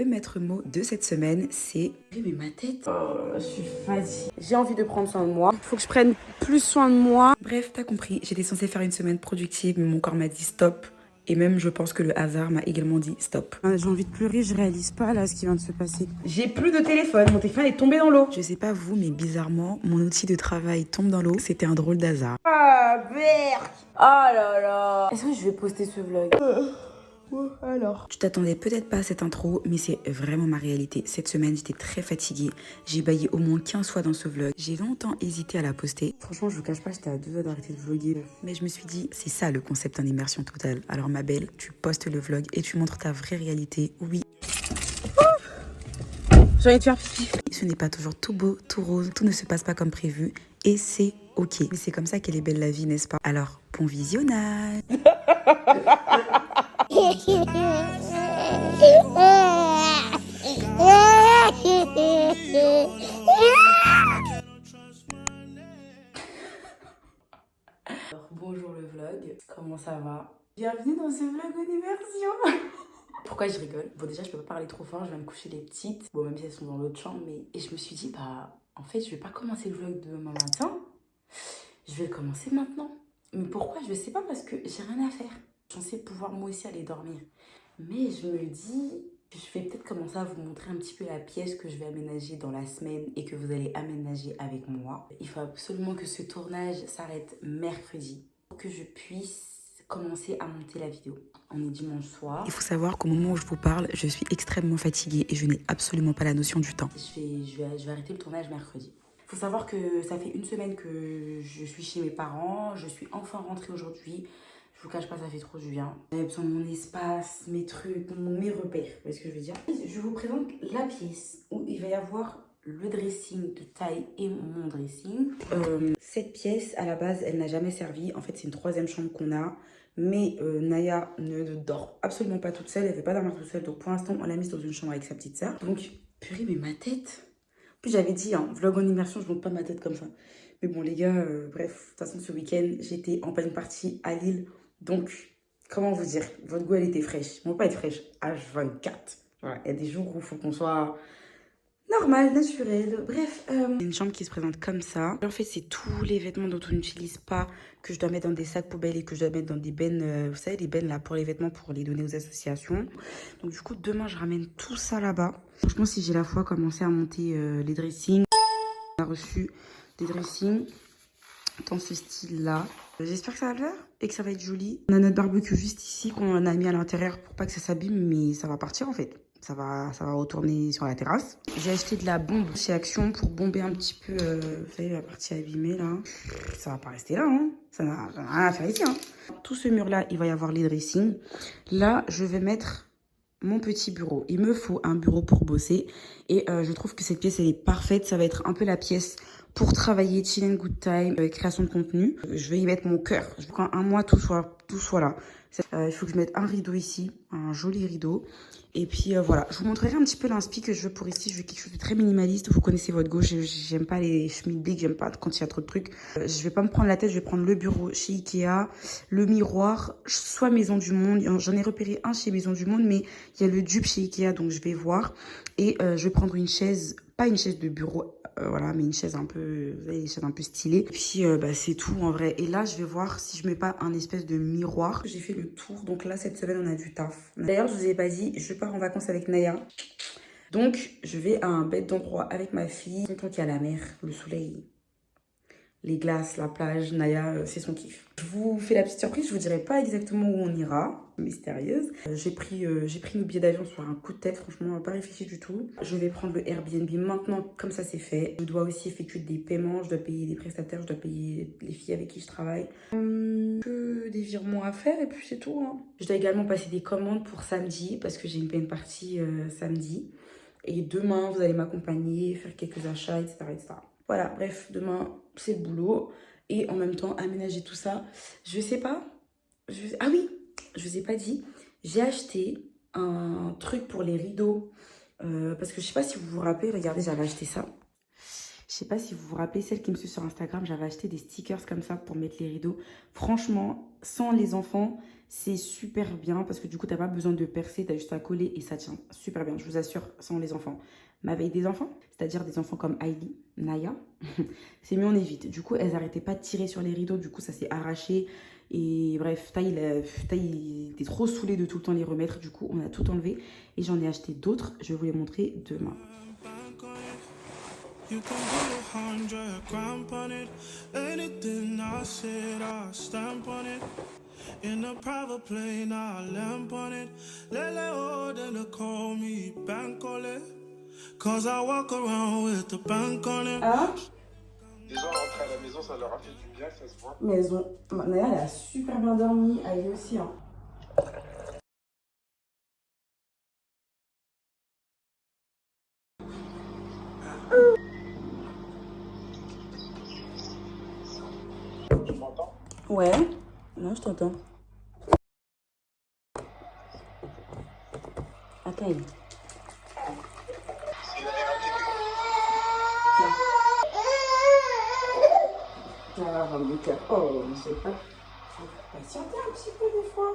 Le maître mot de cette semaine, c'est... Mais ma tête, je suis fatiguée. J'ai envie de prendre soin de moi. Il faut que je prenne plus soin de moi. Bref, t'as compris, j'étais censée faire une semaine productive, mais mon corps m'a dit stop. Et même, je pense que le hasard m'a également dit stop. J'ai envie de pleurer, je réalise pas là ce qui vient de se passer. J'ai plus de téléphone, mon téléphone est tombé dans l'eau. Je sais pas vous, mais bizarrement, mon outil de travail tombe dans l'eau. C'était un drôle d'hasard. Ah, merde. Oh là là. Est-ce que je vais poster ce vlog? Alors. Tu t'attendais peut-être pas à cette intro, mais c'est vraiment ma réalité. Cette semaine, j'étais très fatiguée. J'ai baillé au moins 15 fois dans ce vlog. J'ai longtemps hésité à la poster. Franchement, je vous cache pas, j'étais à 2 doigts d'arrêter de vlogger. Mais je me suis dit, c'est ça le concept en immersion totale. Alors ma belle, tu postes le vlog et tu montres ta vraie réalité. Oui. J'ai envie de faire pipi. Ce n'est pas toujours tout beau, tout rose, tout ne se passe pas comme prévu. Et c'est ok. Mais c'est comme ça qu'elle est belle la vie, n'est-ce pas? Alors, bon visionnage. Alors, bonjour le vlog, comment ça va? Bienvenue dans ce vlog en immersion. Pourquoi je rigole? Bon, déjà, je peux pas parler trop fort, je viens de coucher les petites. Bon, même si elles sont dans l'autre chambre, mais... Et je me suis dit, bah, en fait, je vais pas commencer le vlog demain matin. Je vais le commencer maintenant. Mais pourquoi? Je sais pas, parce que j'ai rien à faire. Je suis censée pouvoir moi aussi aller dormir. Mais je me dis, je vais peut-être commencer à vous montrer un petit peu la pièce que je vais aménager dans la semaine et que vous allez aménager avec moi. Il faut absolument que ce tournage s'arrête mercredi pour que je puisse commencer à monter la vidéo. On est dimanche soir. Il faut savoir qu'au moment où je vous parle, je suis extrêmement fatiguée et je n'ai absolument pas la notion du temps. Je vais arrêter le tournage mercredi. Il faut savoir que ça fait une semaine que je suis chez mes parents. Je suis enfin rentrée aujourd'hui. Je vous cache pas, ça fait trop du bien. J'avais besoin de mon espace, mes trucs, mes repères. Vous voyez ce que je veux dire? Je vous présente la pièce où il va y avoir le dressing de taille et mon dressing. Cette pièce, à la base, elle n'a jamais servi. En fait, c'est une troisième chambre qu'on a. Mais Naya ne dort absolument pas toute seule. Elle ne fait pas dormir toute seule. Donc, pour l'instant, on l'a mise dans une chambre avec sa petite sœur. Donc, purée, mais ma tête... En plus, j'avais dit, hein, vlog en immersion, je monte pas ma tête comme ça. Mais bon, les gars, bref, de toute façon, ce week-end, j'étais en pleine partie à Lille. Donc, comment vous dire, votre goût, elle était fraîche. Bon, pas être fraîche, H24. Voilà, il y a des jours où il faut qu'on soit normal, naturel. Bref, une chambre qui se présente comme ça. En fait, c'est tous les vêtements dont on n'utilise pas que je dois mettre dans des sacs poubelles et que je dois mettre dans des bennes, vous savez, les bennes là pour les vêtements pour les donner aux associations. Donc, du coup, demain, je ramène tout ça là-bas. Franchement, si j'ai la foi, commencer à monter les dressings. On a reçu des dressings dans ce style-là. J'espère que ça va le faire et que ça va être joli. On a notre barbecue juste ici qu'on a mis à l'intérieur pour pas que ça s'abîme, mais ça va partir en fait. Ça va retourner sur la terrasse. J'ai acheté de la bombe chez Action pour bomber un petit peu, vous savez, la partie abîmée là. Ça va pas rester là, hein. Ça n'a rien à faire ici, hein. Tout ce mur-là, il va y avoir les dressings. Là, je vais mettre mon petit bureau. Il me faut un bureau pour bosser. Et je trouve que cette pièce, elle est parfaite. Ça va être un peu la pièce pour travailler, chill and good time, création de contenu. Je vais y mettre mon cœur. Je veux qu'en un mois, tout soit là. Il faut que je mette un rideau ici, un joli rideau. Et puis voilà, je vous montrerai un petit peu l'inspi que je veux pour ici. Je veux quelque chose de très minimaliste. Vous connaissez votre go, j'aime pas les schmilblick, j'aime pas quand il y a trop de trucs. Je vais pas me prendre la tête, je vais prendre le bureau chez Ikea, le miroir, soit Maison du Monde. J'en ai repéré un chez Maison du Monde, mais il y a le dupe chez Ikea, donc je vais voir. Et je vais prendre une chaise, pas une chaise de bureau, voilà, mais une chaise un peu, vous voyez, une chaise un peu stylée. Et puis, c'est tout en vrai. Et là, je vais voir si je mets pas un espèce de miroir. J'ai fait le tour. Donc là, cette semaine, on a du taf. D'ailleurs, je vous ai pas dit, je pars en vacances avec Naya. Donc, je vais à un bête d'endroit avec ma fille. Tant qu'il y a la mer, le soleil, les glaces, la plage, Naya, c'est son kiff. Je vous fais la petite surprise, je vous dirai pas exactement où on ira, mystérieuse. J'ai pris nos billets d'avion sur un coup de tête, franchement, pas réfléchi du tout. Je vais prendre le Airbnb maintenant, comme ça c'est fait. Je dois aussi effectuer des paiements, je dois payer des prestataires, je dois payer les filles avec qui je travaille. Que des virements à faire et puis c'est tout, hein. Je dois également passer des commandes pour samedi, parce que j'ai une peine partie samedi. Et demain, vous allez m'accompagner, faire quelques achats, etc., etc. Voilà, bref, demain, c'est le boulot. Et en même temps, aménager tout ça. Je sais pas. Ah oui, je vous ai pas dit. J'ai acheté un truc pour les rideaux. Parce que je sais pas si vous vous rappelez, regardez, j'avais acheté ça. Je sais pas si vous vous rappelez, celle qui me suit sur Instagram, j'avais acheté des stickers comme ça pour mettre les rideaux. Franchement, sans les enfants, c'est super bien parce que du coup, t'as pas besoin de percer, t'as juste à coller et ça tient super bien. Je vous assure, sans les enfants. Mais avec des enfants, c'est-à-dire des enfants comme Hailey, Naya, c'est mieux on évite. Du coup, elles arrêtaient pas de tirer sur les rideaux, du coup, ça s'est arraché. Et bref, Taï était trop saoulée de tout le temps les remettre. Du coup, on a tout enlevé et j'en ai acheté d'autres. Je vais vous les montrer demain. You can put 100 grand on it. Anything I said, I stamp on it. In a private plane, I lamp on it. Lele oh, then call me Bankole. Cause I walk around with the bank on it. Ah? Les gens rentrent à la maison, ça leur a fait du bien, ça se voit. Mais elles ont... Naya, elle a super bien dormi. Elle aussi, hein. Tu m'entends? Ouais. Non, je t'entends. Attends. C'est la RATP. Oh, je sais pas. Patienter un petit peu des fois.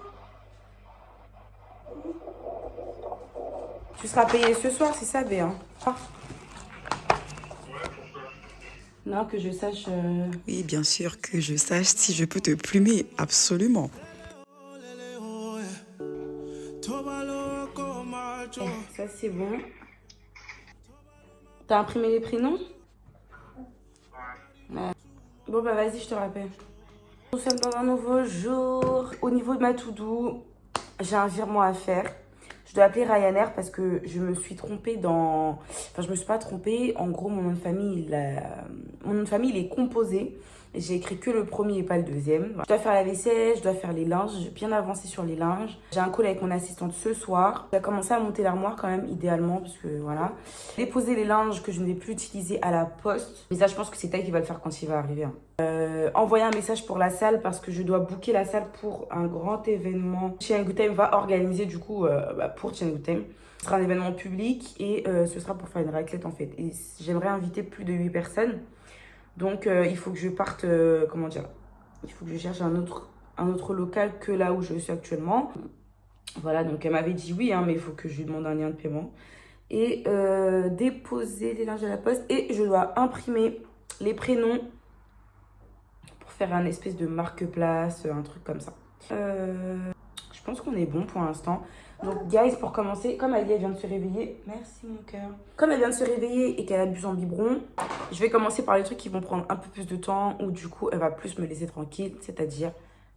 Tu seras payé ce soir, c'est ça, Béa? Non, que je sache... Oui, bien sûr que je sache si je peux te plumer, absolument. Ça, c'est bon. T'as imprimé les prénoms? Ouais. Bon, bah vas-y, je te rappelle. Nous sommes dans un nouveau jour. Au niveau de ma to-do, j'ai un virement à faire. Je dois appeler Ryanair parce que je me suis trompée dans... Enfin, je me suis pas trompée. En gros, mon nom de famille, mon nom de famille, il est composé. J'ai écrit que le premier et pas le deuxième. Je dois faire la vaisselle, je dois faire les linges. J'ai bien avancé sur les linges. J'ai un call avec mon assistante ce soir. Je vais commencer à monter l'armoire quand même, idéalement, parce que voilà. Déposer les linges que je ne vais plus utiliser à la poste. Mais ça, je pense que c'est elle qui va le faire quand il va arriver. Envoyer un message pour la salle parce que je dois booker la salle pour un grand événement. Chiang Time va organiser du coup pour Chiang Time. Ce sera un événement public et ce sera pour faire une raclette en fait. Et j'aimerais inviter plus de 8 personnes. Donc, il faut que je parte, comment dire, il faut que je cherche un autre local que là où je suis actuellement. Voilà, donc elle m'avait dit oui, hein, mais il faut que je lui demande un lien de paiement. Et déposer les linges à la poste. Et je dois imprimer les prénoms pour faire un espèce de marque-place, un truc comme ça. Je pense qu'on est bon pour l'instant. Donc, guys, pour commencer, comme Ali, elle vient de se réveiller. Merci, mon cœur. Comme elle vient de se réveiller et qu'elle abuse en biberon, je vais commencer par les trucs qui vont prendre un peu plus de temps ou du coup, elle va plus me laisser tranquille, c'est-à-dire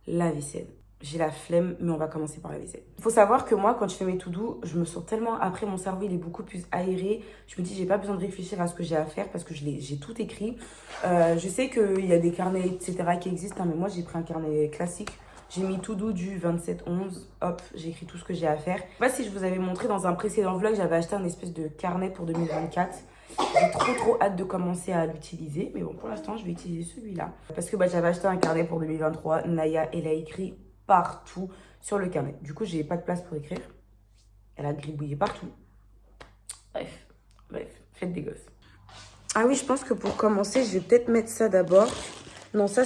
la vaisselle. J'ai la flemme, mais on va commencer par la vaisselle. Il faut savoir que moi, quand je fais mes to-do, je me sens tellement... Après, mon cerveau, il est beaucoup plus aéré. Je me dis, j'ai pas besoin de réfléchir à ce que j'ai à faire parce que j'ai tout écrit. Je sais qu'il y a des carnets, etc. qui existent, hein, mais moi, j'ai pris un carnet classique. J'ai mis to do du 27-11. Hop, j'ai écrit tout ce que j'ai à faire. Je sais pas si je vous avais montré dans un précédent vlog, j'avais acheté un espèce de carnet pour 2024. J'ai trop hâte de commencer à l'utiliser. Mais bon, pour l'instant, je vais utiliser celui-là. Parce que j'avais acheté un carnet pour 2023. Naya, elle a écrit partout sur le carnet. Du coup, j'ai pas de place pour écrire. Elle a gribouillé partout. Bref, faites des gosses. Ah oui, je pense que pour commencer, je vais peut-être mettre ça d'abord. Non, ça...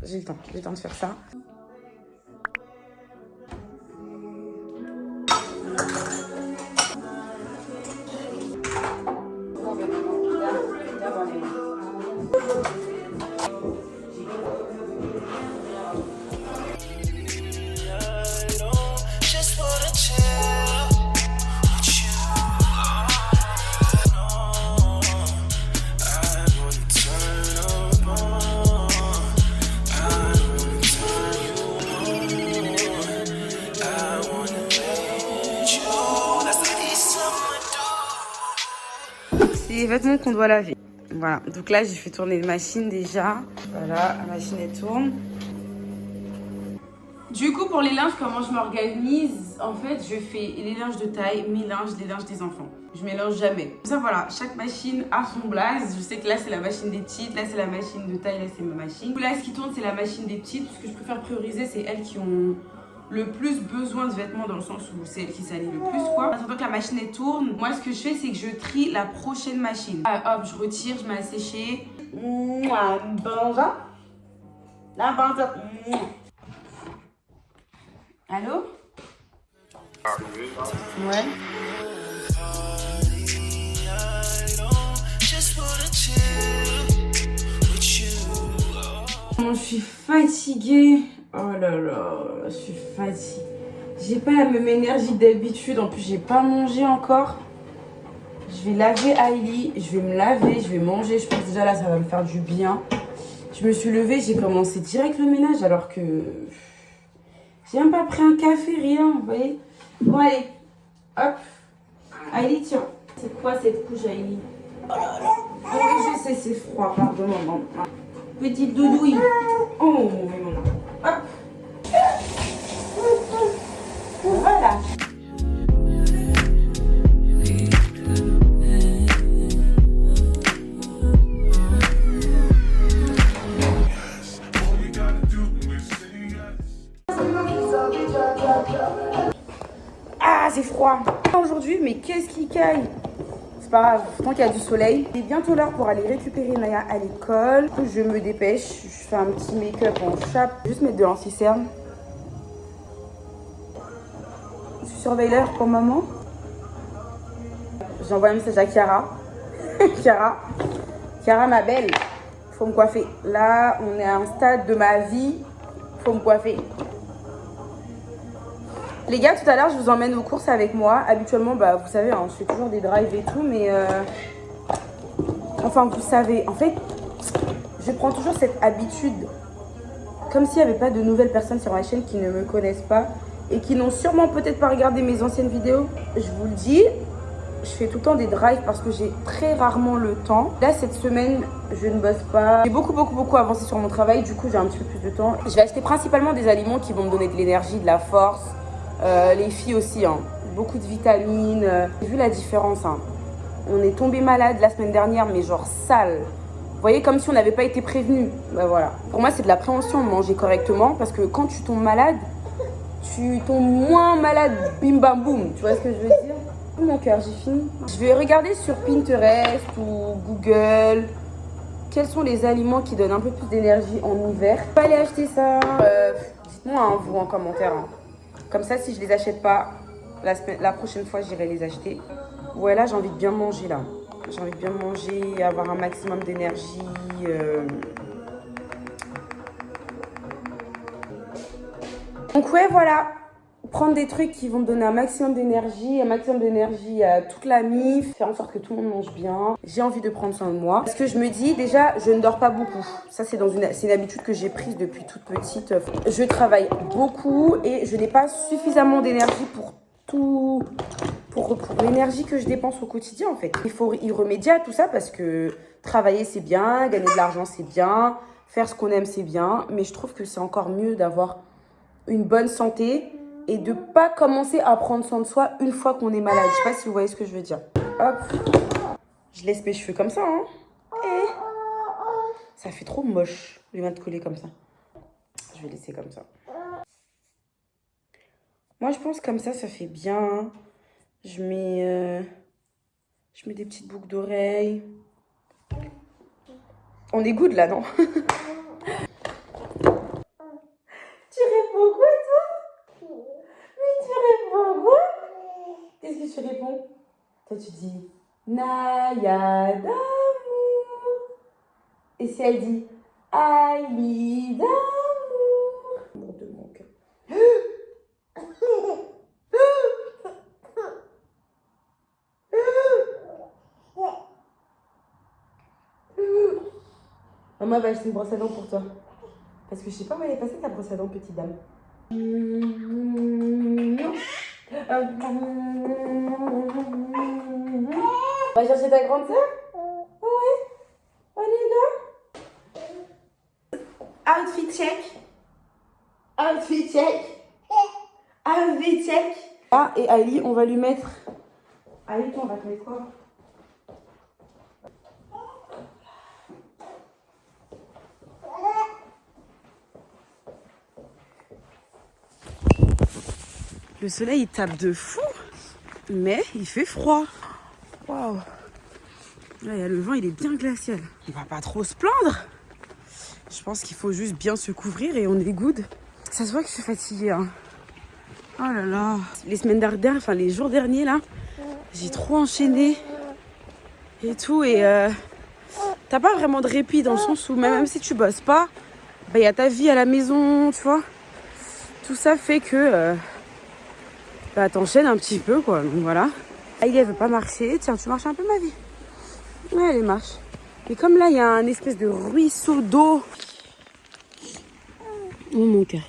J'ai le temps de faire ça. Les vêtements qu'on doit laver. Voilà, donc là j'ai fait tourner la machine déjà. Voilà, la machine elle tourne. Du coup pour les linges, comment je m'organise? En fait je fais les linges de taille, mes linges, les linges des enfants. Je mélange jamais. Comme ça voilà, chaque machine a son blaze. Je sais que là c'est la machine des petites, là c'est la machine de taille, là c'est ma machine. Là ce qui tourne c'est la machine des petites. Ce que je préfère prioriser c'est elles qui ont le plus besoin de vêtements dans le sens où c'est elle qui s'aligne le plus quoi. En attendant que la machine elle tourne, moi ce que je fais c'est que je trie la prochaine machine. Ah, hop, je retire, je mets à sécher. Mouah, bonjour. La bonjour. Allô? Arrivé, là. Ouais. Je suis fatiguée. Oh là là, je suis fatiguée. J'ai pas la même énergie d'habitude. En plus, j'ai pas mangé encore. Je vais laver Hailey. Je vais me laver. Je vais manger. Je pense déjà là, ça va me faire du bien. Je me suis levée. J'ai commencé direct le ménage alors que j'ai même pas pris un café, rien. Vous voyez? Bon, allez. Hop. Hailey, tiens. C'est quoi cette couche, Hailey? Oh là là. Oh, oui, je sais, c'est froid. Pardon, maman. Petite doudouille. Oh, maman. Hop. Voilà. Ah, c'est froid. Aujourd'hui, mais qu'est-ce qui caille? C'est pas grave, tant qu'il y a du soleil. Il est bientôt l'heure pour aller récupérer Naya à l'école. Je me dépêche, je fais un petit make-up en chape. Juste mettre de l'anti-cerne. Tu surveilles l'heure pour maman. J'envoie un message à Chiara. Chiara, ma belle, faut me coiffer. Là, on est à un stade de ma vie, faut me coiffer. Les gars, tout à l'heure, je vous emmène aux courses avec moi. Habituellement, bah, vous savez, hein, je fais toujours des drives et tout, mais... Enfin, vous savez, en fait, je prends toujours cette habitude, comme s'il n'y avait pas de nouvelles personnes sur ma chaîne qui ne me connaissent pas et qui n'ont sûrement peut-être pas regardé mes anciennes vidéos. Je vous le dis, je fais tout le temps des drives parce que j'ai très rarement le temps. Là, cette semaine, je ne bosse pas. J'ai beaucoup avancé sur mon travail, du coup, j'ai un petit peu plus de temps. Je vais acheter principalement des aliments qui vont me donner de l'énergie, de la force. Les filles aussi, hein. Beaucoup de vitamines. J'ai vu la différence. Hein. On est tombé malade la semaine dernière, mais genre sale. Vous voyez, comme si on n'avait pas été prévenu. Bah voilà. Pour moi, c'est de la prévention, manger correctement, parce que quand tu tombes malade, tu tombes moins malade, bim bam boum. Tu vois ce que je veux dire? Oh, mon cœur, j'ai fini. Je vais regarder sur Pinterest ou Google quels sont les aliments qui donnent un peu plus d'énergie en hiver. Je vais aller acheter ça. Dites-moi, hein, vous, en commentaire. Hein. Comme ça, si je les achète pas, la prochaine fois, j'irai les acheter. Ouais, là, j'ai envie de bien manger, là. J'ai envie de bien manger, avoir un maximum d'énergie. Donc, ouais, voilà. Prendre des trucs qui vont me donner un maximum d'énergie à toute la mif. Faire en sorte que tout le monde mange bien. J'ai envie de prendre soin de moi. Parce que je me dis, déjà, je ne dors pas beaucoup. Ça, c'est une habitude que j'ai prise depuis toute petite. Je travaille beaucoup et je n'ai pas suffisamment d'énergie pour l'énergie que je dépense au quotidien, en fait. Il faut y remédier à tout ça parce que travailler, c'est bien. Gagner de l'argent, c'est bien. Faire ce qu'on aime, c'est bien. Mais je trouve que c'est encore mieux d'avoir une bonne santé et de pas commencer à prendre soin de soi une fois qu'on est malade. Je sais pas si vous voyez ce que je veux dire. Hop. Je laisse mes cheveux comme ça, hein. Et ça fait trop moche, les mains de coller comme ça. Je vais laisser comme ça. Moi, je pense comme ça fait bien. Je mets des petites boucles d'oreilles. On est good là, non? Tu réponds quoi, toi? Mais tu réponds quoi? Qu'est-ce que tu réponds? Toi, tu dis Naya d'amour. Et si elle dit Hailey d'amour? Mon Dieu, mon cœur. Maman va acheter une brosse à dents pour toi. Parce que je sais pas où elle est passée ta brosse à dents, petite dame. On va chercher ta grande sœur? Ouais. Allez, là. Outfit check. Outfit check. Outfit check. Ah, et Ali, on va lui mettre... Ali, toi, on va te mettre quoi? Le soleil il tape de fou, mais il fait froid. Waouh. Là, le vent il est bien glacial. On va pas trop se plaindre. Je pense qu'il faut juste bien se couvrir et on est good. Ça se voit que je suis fatiguée. Hein. Oh là là. Les semaines dernières, enfin les jours derniers là, j'ai trop enchaîné et tout. Et t'as pas vraiment de répit dans le sens où même si tu bosses pas, bah y a ta vie à la maison, tu vois. Tout ça fait que bah t'enchaînes un petit peu quoi. Donc voilà. Aïe, elle veut pas marcher. Tiens, tu marches un peu ma vie. Ouais, elle marche. Et comme là, il y a un espèce de ruisseau d'eau. Oh mon cœur.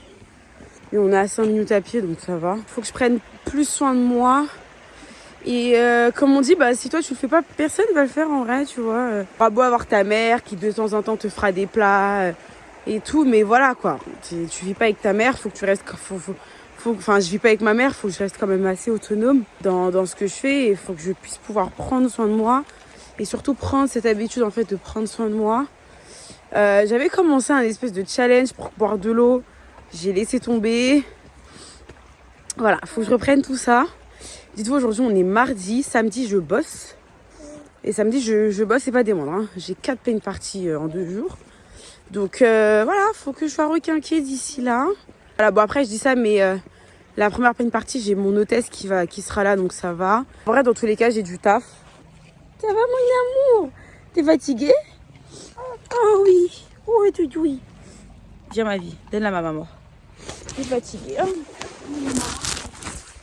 Et on est à 5 minutes à pied, donc ça va. Faut que je prenne plus soin de moi. Et comme on dit, bah si toi tu le fais pas, personne va le faire en vrai, tu vois. Pas beau avoir ta mère qui de temps en temps te fera des plats et tout, mais voilà quoi. Tu vis pas avec ta mère, faut que tu restes... Enfin, je vis pas avec ma mère, faut que je reste quand même assez autonome dans ce que je fais. Il faut que je puisse pouvoir prendre soin de moi. Et surtout prendre cette habitude en fait de prendre soin de moi. J'avais commencé un espèce de challenge pour boire de l'eau. J'ai laissé tomber. Voilà, faut que je reprenne tout ça. Dites-vous, aujourd'hui on est mardi. Samedi je bosse. Et samedi je bosse et pas des moindres. Hein. J'ai 4 pain parties en 2 jours. Donc voilà, faut que je sois requinquée d'ici là. Voilà, bon après je dis ça mais la première pain partie j'ai mon hôtesse qui sera là donc ça va. En vrai dans tous les cas j'ai du taf. Ça va mon amour? T'es fatiguée? Oh oui. Oh oui. Viens ma vie, donne-la à ma maman. T'es fatiguée hein?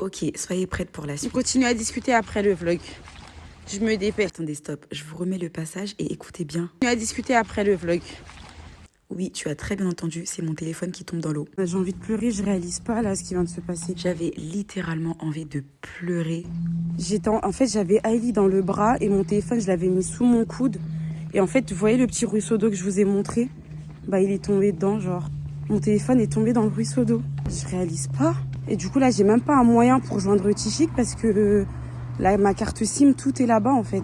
Ok, soyez prêtes pour la On suite. continue à discuter après le vlog. Je me dépêche. Attendez, stop. Je vous remets le passage et écoutez bien. On continue à discuter après le vlog. Oui, tu as très bien entendu, c'est mon téléphone qui tombe dans l'eau. J'ai envie de pleurer, je réalise pas là ce qui vient de se passer. J'avais littéralement envie de pleurer. En fait, j'avais Hailey dans le bras et mon téléphone, je l'avais mis sous mon coude. Et en fait, vous voyez le petit ruisseau d'eau que je vous ai montré? Bah, il est tombé dedans, genre. Mon téléphone est tombé dans le ruisseau d'eau. Je réalise pas. Et du coup, là, j'ai même pas un moyen pour joindre Tichik parce que là, ma carte SIM, tout est là-bas, en fait.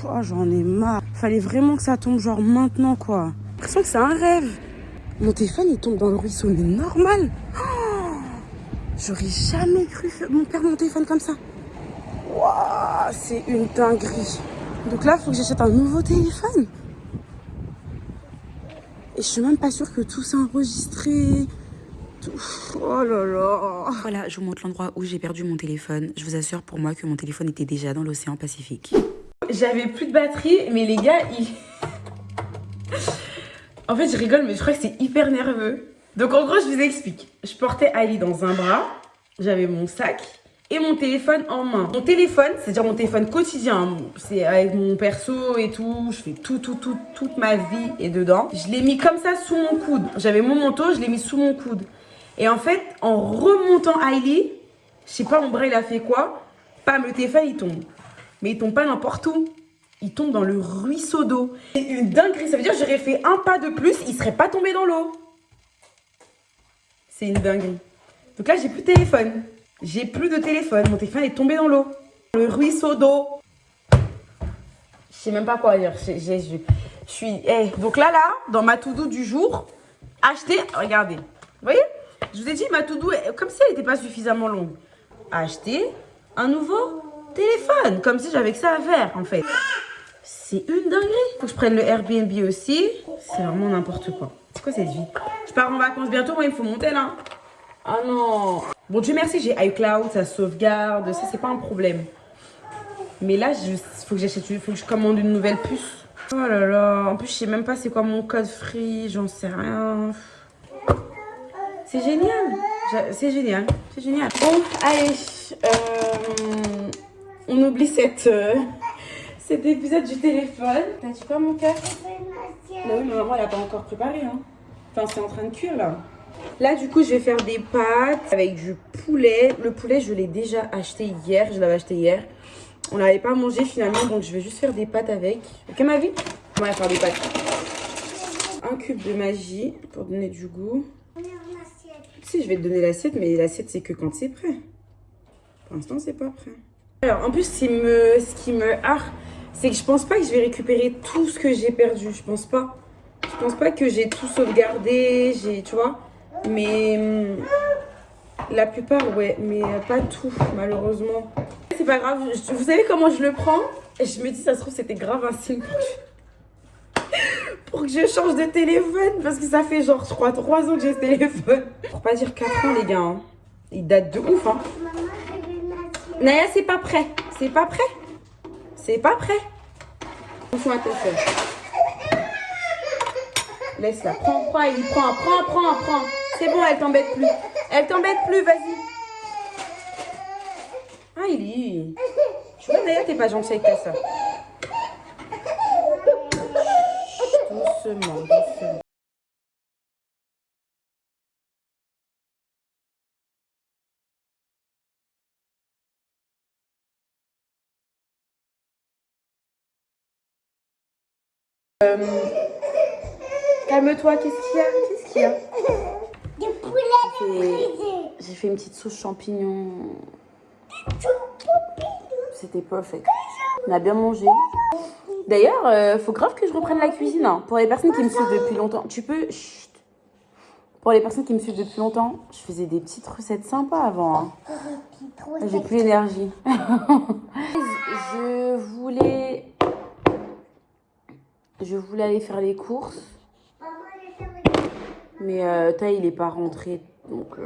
Oh, j'en ai marre. Fallait vraiment que ça tombe, genre, maintenant, quoi. J'ai l'impression que c'est un rêve. Mon téléphone, il tombe dans le ruisseau, mais normal. Oh, j'aurais jamais cru perdre mon téléphone comme ça. Waouh, c'est une dinguerie. Donc là, il faut que j'achète un nouveau téléphone. Et je suis même pas sûre que tout s'est enregistré. Oh là là. Voilà, je vous montre l'endroit où j'ai perdu mon téléphone. Je vous assure pour moi que mon téléphone était déjà dans l'océan Pacifique. J'avais plus de batterie, mais les gars, En fait, je rigole, mais je crois que c'est hyper nerveux. Donc en gros, je vous explique. Je portais Ali dans un bras, j'avais mon sac et mon téléphone en main. Mon téléphone, c'est-à-dire mon téléphone quotidien, c'est avec mon perso et tout, je fais toute ma vie est dedans. Je l'ai mis comme ça sous mon coude. J'avais mon manteau, je l'ai mis sous mon coude. Et en fait, en remontant Hailey, je sais pas mon bras il a fait quoi, pam, le téléphone il tombe. Mais il tombe pas n'importe où. Il tombe dans le ruisseau d'eau. C'est une dinguerie, ça veut dire que j'aurais fait un pas de plus, il serait pas tombé dans l'eau. C'est une dinguerie. Donc là, j'ai plus de téléphone. J'ai plus de téléphone. Mon téléphone est tombé dans l'eau. Le ruisseau d'eau. Je sais même pas quoi dire. Je suis... Donc là, dans ma to-do du jour, acheter... Regardez. Vous voyez? Je vous ai dit, ma to-do, comme si elle n'était pas suffisamment longue. Acheter un nouveau téléphone. Comme si j'avais que ça à faire, en fait. C'est une dinguerie. Faut que je prenne le Airbnb aussi. C'est vraiment n'importe quoi. C'est quoi cette vie? Je pars en vacances bientôt. Moi, il me faut monter là. Ah non. Bon, Dieu merci, j'ai iCloud, ça sauvegarde. Ça, c'est pas un problème. Mais là, faut que je commande une nouvelle puce. Oh là là. En plus, je sais même pas c'est quoi mon code free. J'en sais rien. C'est génial. C'est génial. C'est génial. Bon, allez. On oublie cet épisode du téléphone. T'as dit quoi, mon cœur? Bah oui, mais maman, elle a pas encore préparé. Hein. Enfin, c'est en train de cuire, là. Là, du coup, je vais faire des pâtes avec du poulet. Le poulet, je l'ai déjà acheté hier. Je l'avais acheté hier. On n'avait pas mangé, finalement, donc je vais juste faire des pâtes avec. Ok, ma vie? On va faire des pâtes. Un cube de magie pour donner du goût. Si, je vais te donner l'assiette, mais l'assiette, c'est que quand c'est prêt. Pour l'instant, c'est pas prêt. Alors, en plus, ce qui me harre, c'est que je pense pas que je vais récupérer tout ce que j'ai perdu. Je pense pas. Je pense pas que j'ai tout sauvegardé, tu vois. Mais La plupart, ouais, mais pas tout, malheureusement. C'est pas grave, vous savez comment je le prends? Et je me dis, ça se trouve, c'était grave un signe pour que je change de téléphone. Parce que ça fait genre, je crois, 3 ans que j'ai ce téléphone. Pour pas dire 4 ans, les gars. Hein. Il date de ouf, hein. Naya, c'est pas prêt. C'est pas prêt. C'est pas prêt. Attention à ta soeur. Laisse-la. Prends, il prend. C'est bon, elle t'embête plus. Elle t'embête plus, vas-y. Ah, il est... Tu vois, Naya, t'es pas gentille avec ta soeur. Doucement. Calme-toi, qu'est-ce qu'il y a? Du poulet. J'ai fait une petite sauce champignon. C'était perfect. On a bien mangé. D'ailleurs, faut grave que je reprenne la cuisine. Hein. Pour les personnes qui me suivent depuis longtemps, tu peux... Chut. Pour les personnes qui me suivent depuis longtemps, je faisais des petites recettes sympas avant. Hein. J'ai plus l'énergie. Je voulais aller faire les courses. Mais Taï, il est pas rentré. Donc,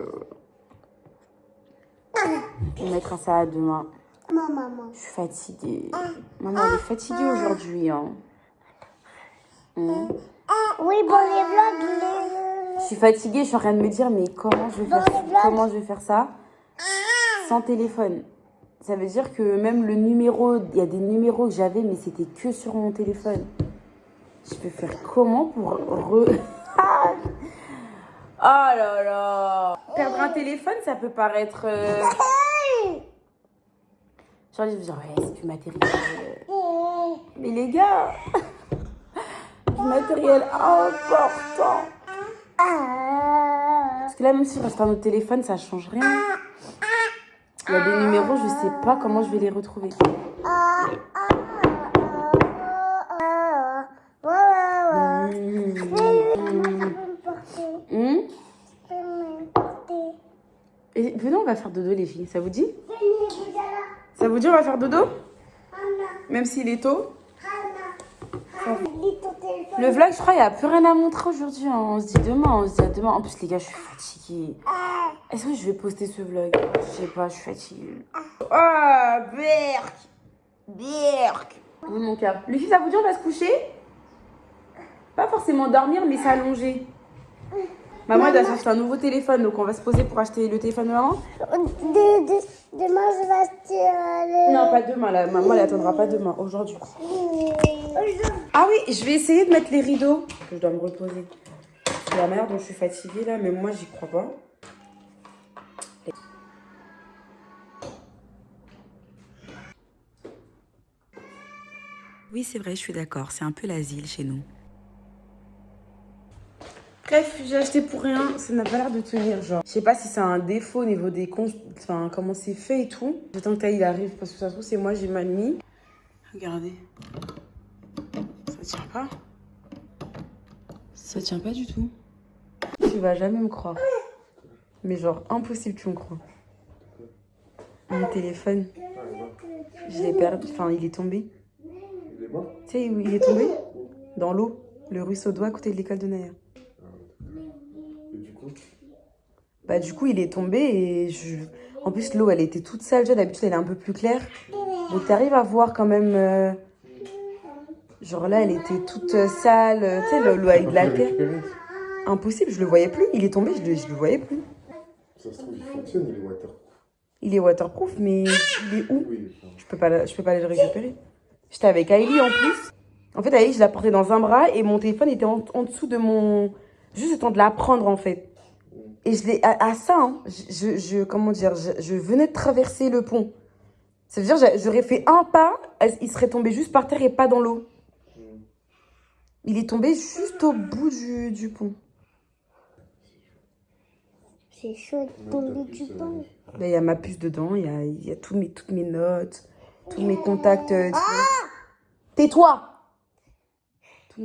on mettra ça à demain. Maman. Je suis fatiguée. Maman, elle est fatiguée aujourd'hui. Hein. Oui, bon, les vlogs, Je suis fatiguée, je suis en train de me dire, mais comment je vais faire ça sans téléphone? Ça veut dire que même le numéro, il y a des numéros que j'avais, mais c'était que sur mon téléphone. Je peux faire comment pour Oh là là. Perdre un téléphone, ça peut paraître... Genre, je vais dire, ouais, c'est du matériel... Mais les gars, du matériel important. Parce que là, même si je reste un autre téléphone, ça change rien. Il y a des numéros, je sais pas comment je vais les retrouver. Et venez, on va faire dodo, les filles. Ça vous dit? Ça vous dit, on va faire dodo? Même s'il est tôt? Le vlog, je crois, il n'y a plus rien à montrer aujourd'hui. Hein. On se dit demain, En plus, les gars, je suis fatiguée. Est-ce que je vais poster ce vlog? Je sais pas, je suis fatiguée. Oh, Berk. Oui, mon cœur. Les filles, ça vous dit, on va se coucher? Pas forcément dormir, mais s'allonger. Maman, elle doit s'acheter un nouveau téléphone, donc on va se poser pour acheter le téléphone de maman. Demain, je vais acheter Non, pas demain, là. Maman, elle attendra pas demain, aujourd'hui. Ah oui, je vais essayer de mettre les rideaux. Parce que je dois me reposer. C'est la manière dont je suis fatiguée, là, mais moi, j'y crois pas. Oui, c'est vrai, je suis d'accord. C'est un peu l'asile chez nous. Bref, j'ai acheté pour rien, ça n'a pas l'air de tenir, genre. Je sais pas si c'est un défaut au niveau des comptes, enfin, comment c'est fait et tout. J'attends que Taï arrive parce que ça se trouve, c'est moi, j'ai mal mis. Regardez. Ça tient pas. Ça tient pas du tout. Tu vas jamais me croire. Mais genre, impossible, tu me crois. Mon téléphone, je l'ai perdu, enfin, il est tombé. Il est mort? Tu sais où il est tombé? Dans l'eau. Le ruisseau d'eau à côté de l'école de Naya. Et du coup? Bah du coup il est tombé et en plus l'eau elle était toute sale, d'habitude elle est un peu plus claire. Donc t'arrives à voir quand même, genre là elle était toute sale, tu sais l'eau avec de la terre. Impossible, je le voyais plus, il est tombé, je le voyais plus. Ça se trouve, il fonctionne, il est waterproof. Il est waterproof mais il est où? Oui, enfin, Je peux pas aller le récupérer. J'étais avec Aïli en plus. En fait Aïli je la portais dans un bras et mon téléphone était en dessous de mon... Juste le temps de la prendre en fait. Et je l'ai à ça, hein, comment dire, je venais de traverser le pont. Ça veut dire j'aurais fait un pas, il serait tombé juste par terre et pas dans l'eau. Il est tombé juste au bout du pont. C'est chaud de tomber du pont. Là, il y a ma puce dedans, il y a toutes mes notes, tous mes contacts. Tais-toi!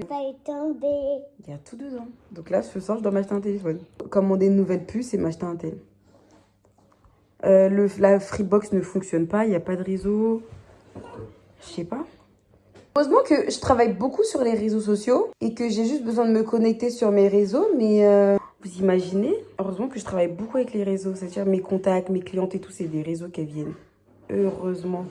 Pas tomber. Il y a tout dedans. Donc là, ce soir, je dois m'acheter un téléphone. Commander une nouvelle puce et m'acheter un tel. La Freebox ne fonctionne pas, il n'y a pas de réseau. Je sais pas. Heureusement que je travaille beaucoup sur les réseaux sociaux et que j'ai juste besoin de me connecter sur mes réseaux, mais vous imaginez, heureusement que je travaille beaucoup avec les réseaux, c'est-à-dire mes contacts, mes clientes et tout, c'est des réseaux qui viennent. Heureusement.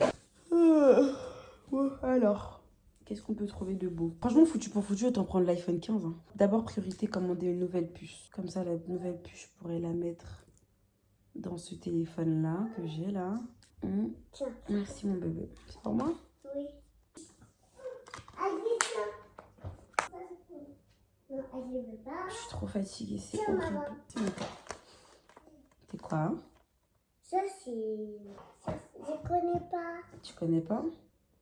Alors, qu'est-ce qu'on peut trouver de beau? Franchement, foutu pour foutu, autant prendre l'iPhone 15. Hein. D'abord, priorité, commander une nouvelle puce. Comme ça, la nouvelle puce, je pourrais la mettre dans ce téléphone-là que j'ai là. Tiens. Merci, mon bébé. C'est pour moi? Oui. Allez, ça. Non, elle ne veut pas. Je suis trop fatiguée, c'est Tiens, horrible. maman. C'est quoi hein? Ça, c'est... Je connais pas. Tu connais pas?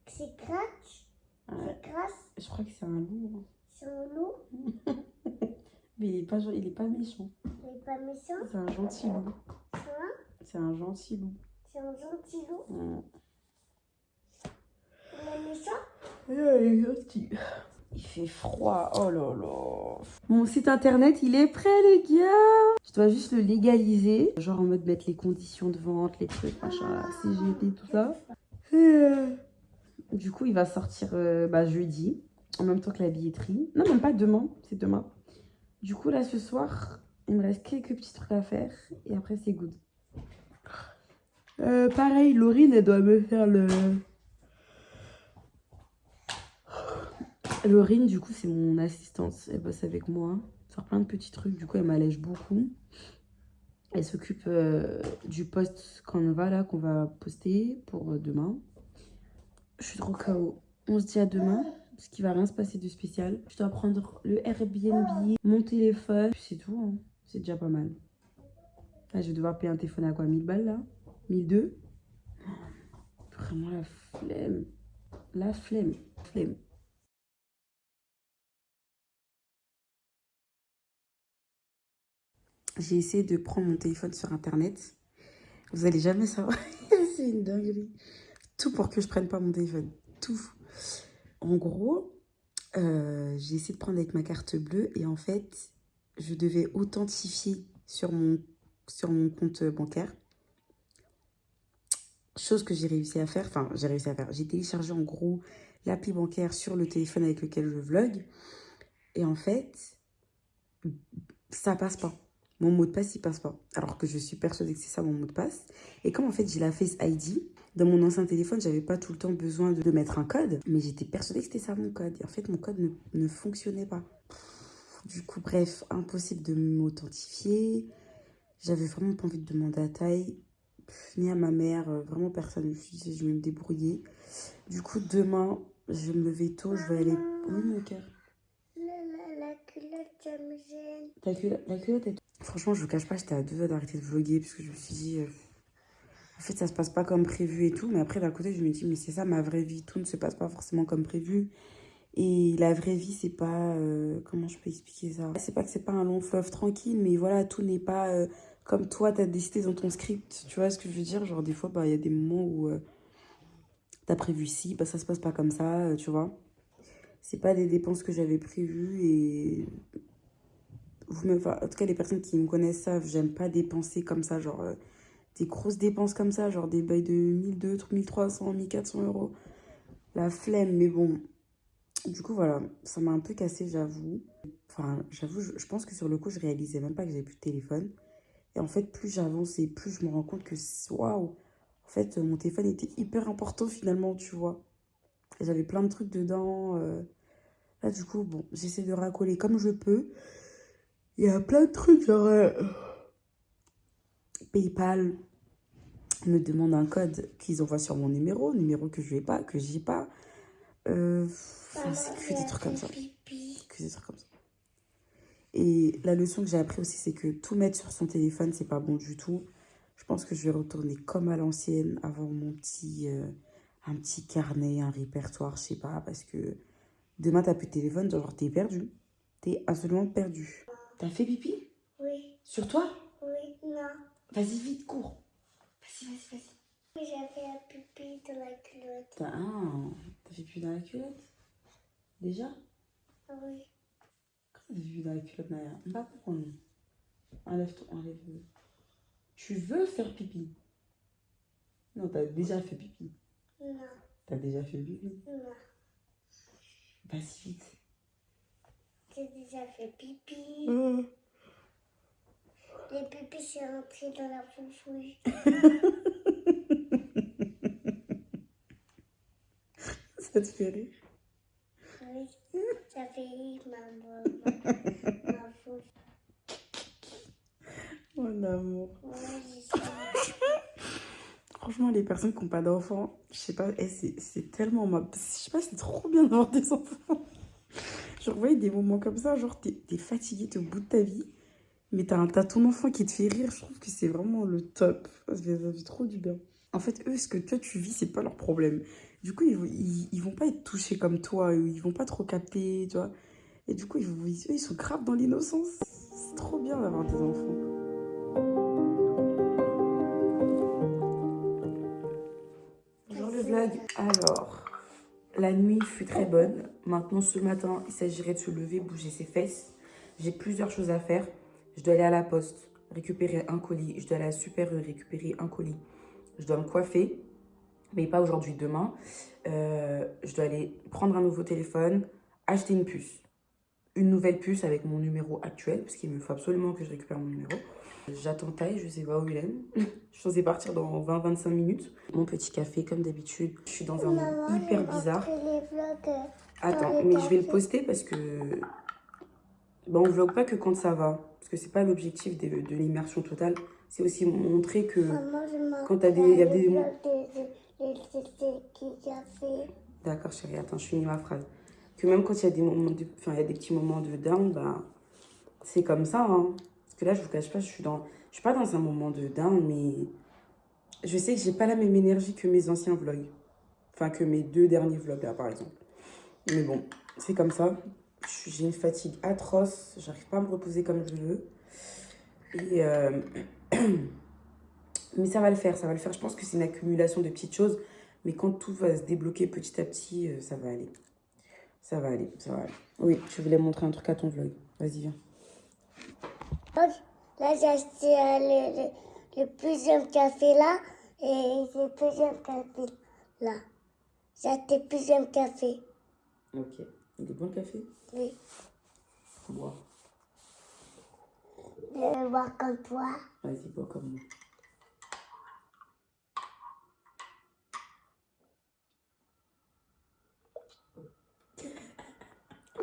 C'est Crash. Ouais. C'est Crash. Je crois que c'est un loup. Hein. C'est un loup. Mais il est pas méchant. Il n'est pas méchant. C'est un gentil loup. C'est un... C'est un gentil loup. C'est un gentil loup. Ouais. Il est méchant. Il est gentil. Il fait froid. Oh là là. Mon site internet, il est prêt, les gars. Je dois juste le légaliser. Genre en mode mettre les conditions de vente, les trucs, machin, CGP, tout ça. Du coup, il va sortir jeudi, en même temps que la billetterie. Non, même pas demain, c'est demain. Du coup, là, ce soir, il me reste quelques petits trucs à faire. Et après, c'est good. Pareil, Laurine, elle doit me faire le... Laurine, du coup, c'est mon assistante. Elle bosse avec moi. Faire plein de petits trucs. Du coup, elle m'allège beaucoup. Elle s'occupe du post Canva, là, qu'on va poster pour demain. Je suis trop KO. On se dit à demain, parce qu'il va rien se passer de spécial. Je dois prendre le Airbnb, mon téléphone. Puis c'est tout, hein. C'est déjà pas mal. Là, je vais devoir payer un téléphone à quoi? 1000 balles, là? 1002? Vraiment la flemme. La flemme. Flemme. J'ai essayé de prendre mon téléphone sur internet. Vous allez jamais savoir. C'est une dinguerie. Tout pour que je prenne pas mon téléphone. Tout. En gros, j'ai essayé de prendre avec ma carte bleue et en fait, je devais authentifier sur mon compte bancaire. Chose que j'ai réussi à faire. Enfin, j'ai réussi à faire. J'ai téléchargé en gros l'appli bancaire sur le téléphone avec lequel je vlog. Et en fait, ça passe pas. Mon mot de passe, il passe pas. Alors que je suis persuadée que c'est ça mon mot de passe. Et comme en fait, j'ai la Face ID, dans mon ancien téléphone, j'avais pas tout le temps besoin de mettre un code. Mais j'étais persuadée que c'était ça mon code. Et en fait, mon code ne fonctionnait pas. Du coup, bref, impossible de m'authentifier. J'avais vraiment pas envie de demander à taille. Ni à ma mère, vraiment personne. Je me suis dit, je vais me débrouiller. Du coup, demain, je vais me lever tôt. Je vais aller... Oui, mon cœur. La culotte, ça me gêne. La culotte est... Franchement, je vous cache pas, j'étais à 2 doigts d'arrêter de vlogger parce que je me suis dit, en fait, ça se passe pas comme prévu et tout. Mais après, d'un côté, je me dis, mais c'est ça ma vraie vie. Tout ne se passe pas forcément comme prévu. Et la vraie vie, c'est pas... comment je peux expliquer ça? C'est pas que c'est pas un long fleuve tranquille, mais voilà, tout n'est pas comme toi, t'as décidé dans ton script. Tu vois ce que je veux dire? Genre, des fois, il y a des moments où t'as prévu ci, ça se passe pas comme ça, tu vois. C'est pas des dépenses que j'avais prévues et... en tout cas, les personnes qui me connaissent savent, j'aime pas dépenser comme ça, genre des grosses dépenses comme ça, genre des bails de 1200, 1300, 1400 euros. La flemme, mais bon. Du coup, voilà, ça m'a un peu cassé, j'avoue. Enfin, j'avoue, je pense que sur le coup, je réalisais même pas que j'avais plus de téléphone. Et en fait, plus j'avance et plus je me rends compte que, waouh, en fait, mon téléphone était hyper important finalement, tu vois. Et j'avais plein de trucs dedans. Là, du coup, bon, j'essaie de racoler comme je peux. Il y a plein de trucs, genre... PayPal me demande un code qu'ils envoient sur mon numéro que je n'ai pas, que j'ai pas. C'est que des trucs comme ça. Que des trucs comme ça. Et la leçon que j'ai appris aussi, c'est que tout mettre sur son téléphone, c'est pas bon du tout. Je pense que je vais retourner comme à l'ancienne, avoir mon petit... un petit carnet, un répertoire, je sais pas, parce que demain, t'as plus de téléphone, genre t'es perdu. T'es absolument perdu. T'as fait pipi? Oui. Sur toi? Oui, non. Vas-y, vite, cours. Vas-y. J'ai fait un pipi dans la culotte. T'as fait pipi dans la culotte? Déjà? Oui. Quand t'as fait pipi dans la culotte, Naya? On va comprendre. Enlève-le. Tu veux faire pipi? Non, t'as déjà fait pipi. Non, T'as déjà fait pipi. non. Vas-y vite. J'ai déjà fait pipi. Les pipis, c'est rentré dans la foufouille. Ça te fait rire? Oui, ça fait rire ma foufouille. Mon amour. Moi, je sais. Franchement, les personnes qui n'ont pas d'enfants, je sais pas, c'est tellement je sais pas, c'est trop bien d'avoir des enfants. Genre, vous voyez, des moments comme ça, genre, t'es fatigué, t'es au bout de ta vie, mais t'as ton enfant qui te fait rire. Je trouve que c'est vraiment le top. Ça fait trop du bien. En fait, eux, ce que toi, tu vis, c'est pas leur problème. Du coup, ils vont pas être touchés comme toi, ils vont pas trop capter, tu vois. Et du coup, eux, ils sont grave dans l'innocence. C'est trop bien d'avoir des enfants. Bonjour le vlog. Alors, la nuit fut très bonne. Maintenant, ce matin, il s'agirait de se lever, bouger ses fesses. J'ai plusieurs choses à faire. Je dois aller à la poste, récupérer un colis. Je dois aller à la Super U, récupérer un colis. Je dois me coiffer, mais pas aujourd'hui, demain. Je dois aller prendre un nouveau téléphone, acheter une puce. Une nouvelle puce avec mon numéro actuel, parce qu'il me faut absolument que je récupère mon numéro. J'attends Taï, je sais pas où il est. Je suis censée partir dans 20-25 minutes. Mon petit café, comme d'habitude. Je suis dans un monde hyper bizarre. Attends, mais je vais le poster parce que... Bah, on vlog pas que quand ça va. Parce que c'est pas l'objectif de l'immersion totale. C'est aussi montrer que quand t'as des... Y a des... D'accord chérie, attends, je finis ma phrase. Que même quand il y a des moments enfin, il y a des petits moments de down, bah, c'est comme ça, hein. Parce que là, je vous cache pas, je suis pas dans un moment de down, mais je sais que j'ai pas la même énergie que mes anciens vlogs. Enfin, que mes 2 derniers vlogs, là, par exemple. Mais bon, c'est comme ça. J'ai une fatigue atroce, j'arrive pas à me reposer comme je veux. Et mais ça va le faire, ça va le faire. Je pense que c'est une accumulation de petites choses. Mais quand tout va se débloquer petit à petit, ça va aller. Ça va aller, ça va aller. Oui, je voulais montrer un truc à ton vlog. Vas-y, viens. Là, j'ai acheté le plusieurs café là et le plusieurs café là. J'ai acheté plusieurs café. Ok. Il est bon le café? Oui. Bois. Je vais boire comme toi. Vas-y, bois comme moi.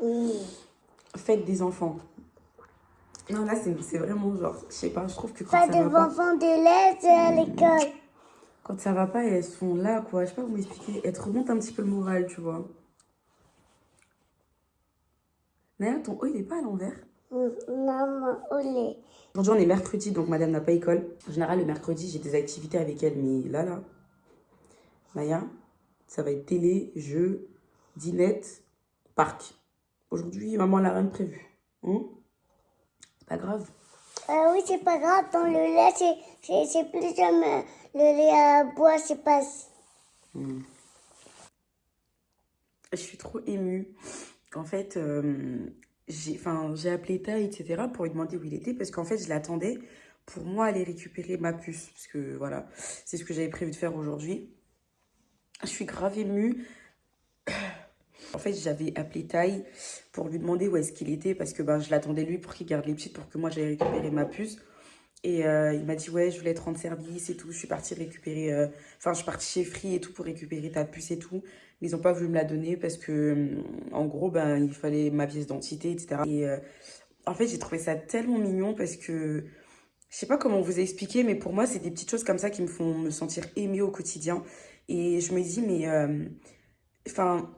Oui. Faites des enfants. Non, là, c'est vraiment genre, je sais pas, je trouve que quand Pas ça de va pas... enfants de lait à l'école. Quand ça va pas, elles sont là, quoi. Je sais pas comment expliquer. Elles te remontent un petit peu le moral, tu vois. D'ailleurs, ton haut, il est pas à l'envers. Maman, au lait. Aujourd'hui, on est mercredi, donc madame n'a pas école. En général, le mercredi, j'ai des activités avec elle, mais là, Naya, ça va être télé, jeux, dînette, parc. Aujourd'hui, maman n'a rien de prévu. C'est pas grave. Oui, c'est pas grave. Dans le lait, c'est plus jamais. Le lait à bois, c'est pas. Je suis trop émue. En fait, j'ai appelé Tai, etc. pour lui demander où il était parce qu'en fait, je l'attendais pour moi aller récupérer ma puce. Parce que voilà, c'est ce que j'avais prévu de faire aujourd'hui. Je suis grave émue. En fait, j'avais appelé Tai pour lui demander où est-ce qu'il était parce que ben, je l'attendais lui pour qu'il garde les petites pour que moi j'aille récupérer ma puce. Et il m'a dit, ouais, je voulais te rendre service et tout. Je suis partie récupérer... Enfin, je suis partie chez Free et tout pour récupérer ta puce et tout. Mais ils n'ont pas voulu me la donner parce que, en gros, ben, il fallait ma pièce d'identité, etc. Et en fait, j'ai trouvé ça tellement mignon parce que... Je sais pas comment vous expliquer, mais pour moi, c'est des petites choses comme ça qui me font me sentir aimée au quotidien. Et je me dis, mais... Enfin,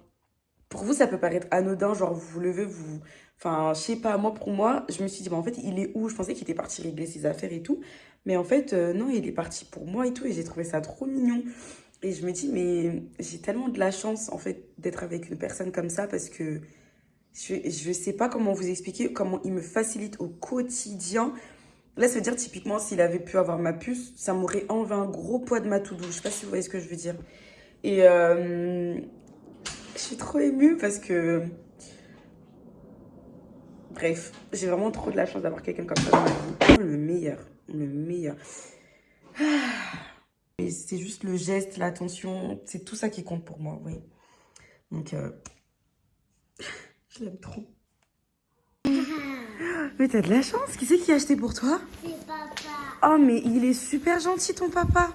pour vous, ça peut paraître anodin, genre vous vous levez, vous... Enfin, je sais pas, moi, pour moi, je me suis dit, bah, en fait, il est où? Je pensais qu'il était parti régler ses affaires et tout. Mais en fait, non, il est parti pour moi et tout. Et j'ai trouvé ça trop mignon. Et je me dis, mais j'ai tellement de la chance, en fait, d'être avec une personne comme ça parce que je sais pas comment vous expliquer, comment il me facilite au quotidien. Là, ça veut dire, typiquement, s'il avait pu avoir ma puce, ça m'aurait enlevé un gros poids de ma to-do. Je sais pas si vous voyez ce que je veux dire. Et je suis trop émue parce que... Bref, j'ai vraiment trop de la chance d'avoir quelqu'un comme ça dans ma vie. Le meilleur, le meilleur. Et mais c'est juste le geste, l'attention, c'est tout ça qui compte pour moi, oui. Donc, je l'aime trop. Mais t'as de la chance, qui c'est qui a acheté pour toi? C'est papa. Oh, mais il est super gentil, ton papa.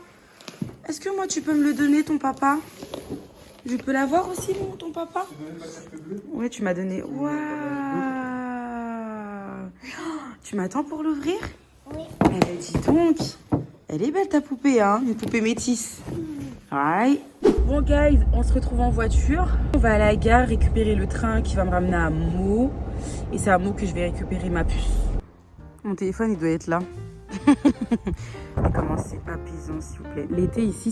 Est-ce que moi, tu peux me le donner, ton papa? Je peux l'avoir aussi, ton papa? Ouais, tu m'as donné. Waouh! Tu m'attends pour l'ouvrir? Oui. Eh ben, dis donc. Elle est belle, ta poupée, hein? Une poupée métisse. Ouais. Bon, guys, on se retrouve en voiture. On va à la gare récupérer le train qui va me ramener à Meaux. Et c'est à Meaux que je vais récupérer ma puce. Mon téléphone, il doit être là. Comment c'est apaisant, s'il vous plaît. L'été ici,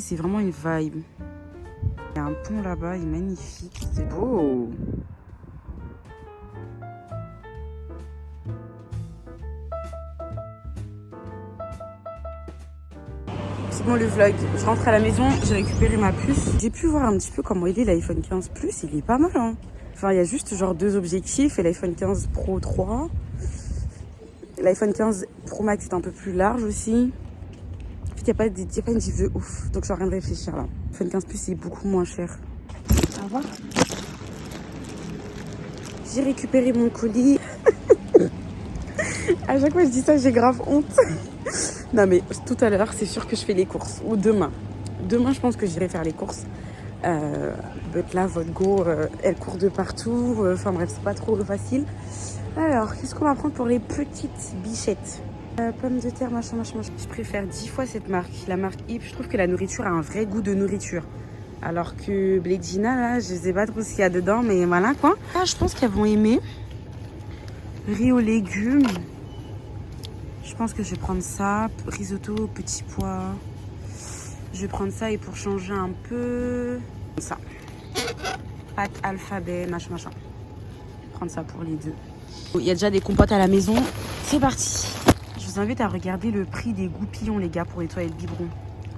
c'est vraiment une vibe. Il y a un pont là-bas, il est magnifique. C'est beau. C'est bon le vlog. Je rentre à la maison, j'ai récupéré ma puce. J'ai pu voir un petit peu comment il est l'iPhone 15 Plus. Il est pas mal, hein. Enfin, il y a juste genre 2 objectifs et l'iPhone 15 Pro 3. L'iPhone 15 Pro Max est un peu plus large aussi. En fait, il n'y a pas une diff de ouf. Donc, je suis en train de réfléchir là. L'iPhone 15 Plus est beaucoup moins cher. Au revoir. J'ai récupéré mon colis. À chaque fois que je dis ça, j'ai grave honte. Non, mais tout à l'heure, c'est sûr que je fais les courses. Ou demain. Demain, je pense que j'irai faire les courses. But là, votre go, elle court de partout. Enfin bref, c'est pas trop facile. Alors, qu'est-ce qu'on va prendre pour les petites bichettes? Pommes de terre, machin. Je préfère 10 fois cette marque. La marque Yves, je trouve que la nourriture a un vrai goût de nourriture. Alors que Bledina, là, je sais pas trop ce qu'il y a dedans, mais voilà quoi. Ah, je pense qu'elles vont aimer. Riz aux légumes. Je pense que je vais prendre ça. Risotto, petits pois. Je vais prendre ça et pour changer un peu, ça. Pâte alphabet, machin. Je vais prendre ça pour les deux. Il y a déjà des compotes à la maison. C'est parti. Je vous invite à regarder le prix des goupillons, les gars, pour les toilettes biberon.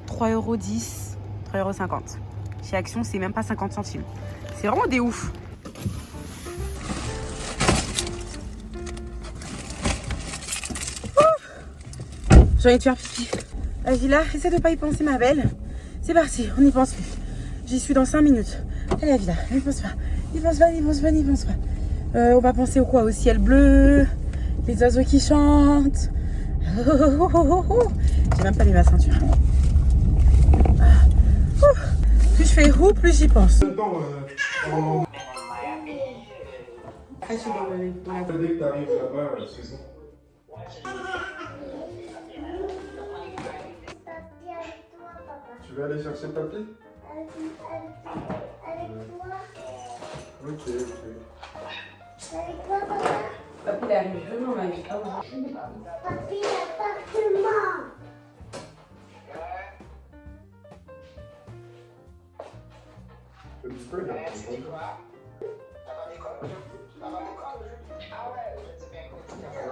3,10 €, 3,50 €. Chez Action, c'est même pas 50 centimes. C'est vraiment des ouf. J'ai envie de faire pipi. Vas-y là, essaie de pas y penser, ma belle. C'est parti, on n'y pense plus. J'y suis dans 5 minutes. Allez, Avila, n'y pense pas. N'y pense pas. On va penser au quoi? Au ciel bleu, les oiseaux qui chantent. J'ai même pas mis ma ceinture. Plus je fais plus j'y pense. Dès que t'arrives là-bas, c'est bon. Tu veux aller chercher papy? Avec toi. Ok. Avec toi, papa. Papy, il arrive demain, ma vie. Papi, l'appartement. C'est du feu, là.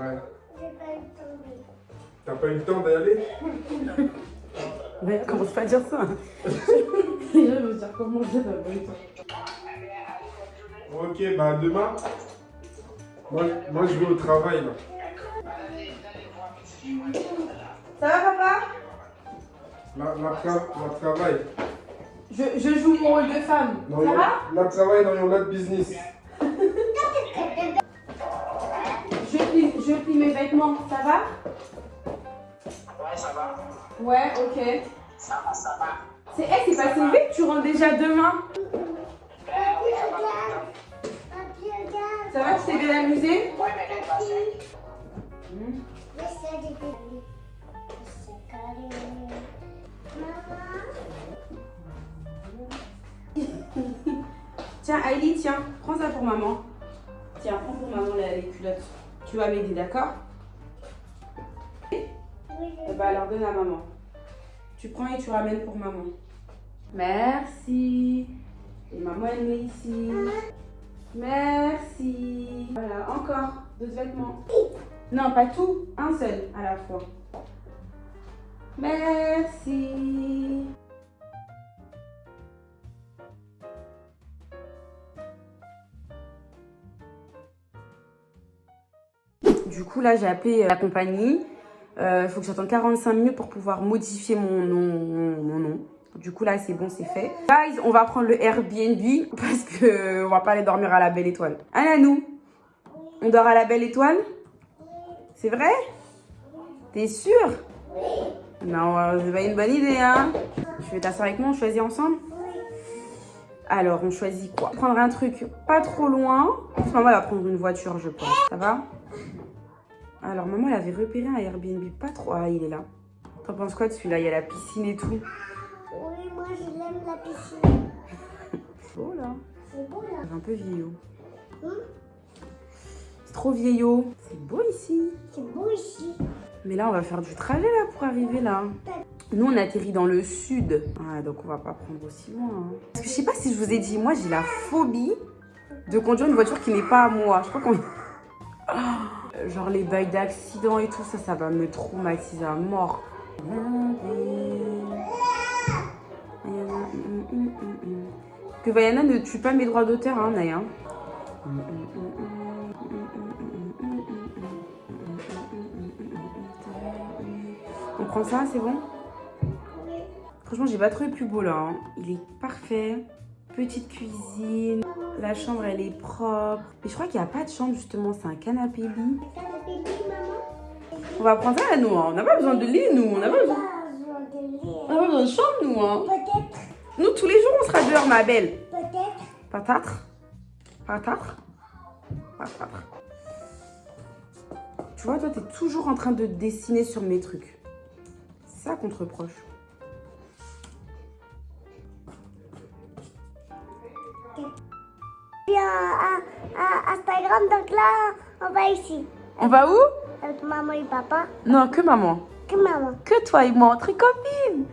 Ouais. J'ai pas eu de tomber. T'as pas eu le temps d'y aller? Mais commence pas à dire ça. Les gens vont se dire comment ça va pas être. Ok, bah demain, moi je vais au travail là. Ça va, papa? La travail. Je joue mon rôle de femme. Non, Ça va? la travail dans your business. Je plie mes vêtements. Ça va? Ouais, ça va. Ouais, ok. Ça va. C'est passé vite, tu rentres déjà demain. Papi, regarde. Papi, regarde. Ça va, tu t'es bien amusé? Ouais, mais elle est passée. Laisse-la décoller. C'est carré. Maman. Tiens, Aïli, tiens, prends ça pour maman. Tiens, prends pour maman les culottes. Tu vas m'aider, d'accord? Eh ben, alors donne à maman. Tu prends et tu ramènes pour maman. Merci. Et maman, elle met ici. Merci. Voilà, encore 2 vêtements. Non, pas tout, un seul à la fois. Merci. Du coup, là, j'ai appelé la compagnie. Faut que j'attende 45 minutes pour pouvoir modifier mon nom. Du coup, là, c'est bon, c'est fait. Guys, on va prendre le Airbnb parce que on va pas aller dormir à la Belle Étoile. Hein, Nanou? On dort à la Belle Étoile? C'est vrai? T'es sûre? Non, c'est pas une bonne idée, hein? Tu veux t'asseoir avec moi, on choisit ensemble? Alors, on choisit quoi? Prendre un truc pas trop loin. Maman, elle va prendre une voiture, je pense. Ça va? Alors, maman, elle avait repéré un Airbnb pas trop... Ah, il est là. T'en penses quoi de celui-là? Il y a la piscine et tout. Oui, moi je l'aime la piscine. C'est beau, là. C'est beau là. C'est un peu vieillot. Hum, C'est trop vieillot. C'est beau ici. c'est beau ici. Mais là, on va faire du trajet, là, pour arriver là. Nous, on atterrit dans le sud. Ah, donc on va pas prendre aussi loin. Hein. Parce que je sais pas si je vous ai dit, moi, j'ai la phobie de conduire une voiture qui n'est pas à moi. Je crois qu'on... Genre les bails d'accident et tout, ça va me traumatiser à mort. Que Vaiana ne tue pas mes droits d'auteur, hein, Naya. On prend ça, c'est bon? Franchement, j'ai pas trouvé plus beau là. Hein. Il est parfait. Petite cuisine. La chambre, elle est propre. Mais je crois qu'il n'y a pas de chambre, justement. C'est un canapé lit. Canapé lit, maman. On va prendre ça à nous. Hein. On n'a pas besoin de lit, nous. On n'a pas besoin... Pas besoin de lit. On n'a pas besoin de chambre, nous. Hein. Peut-être. Nous, tous les jours, on sera dehors, ma belle. Peut-être. Patate. Patate. Patate. Tu vois, toi, t'es toujours en train de dessiner sur mes trucs. C'est ça qu'on te reproche. Puis à Instagram, donc là, on va ici. On va où? Avec maman et papa. Non, que maman. Que maman. Que toi et moi, entre copines.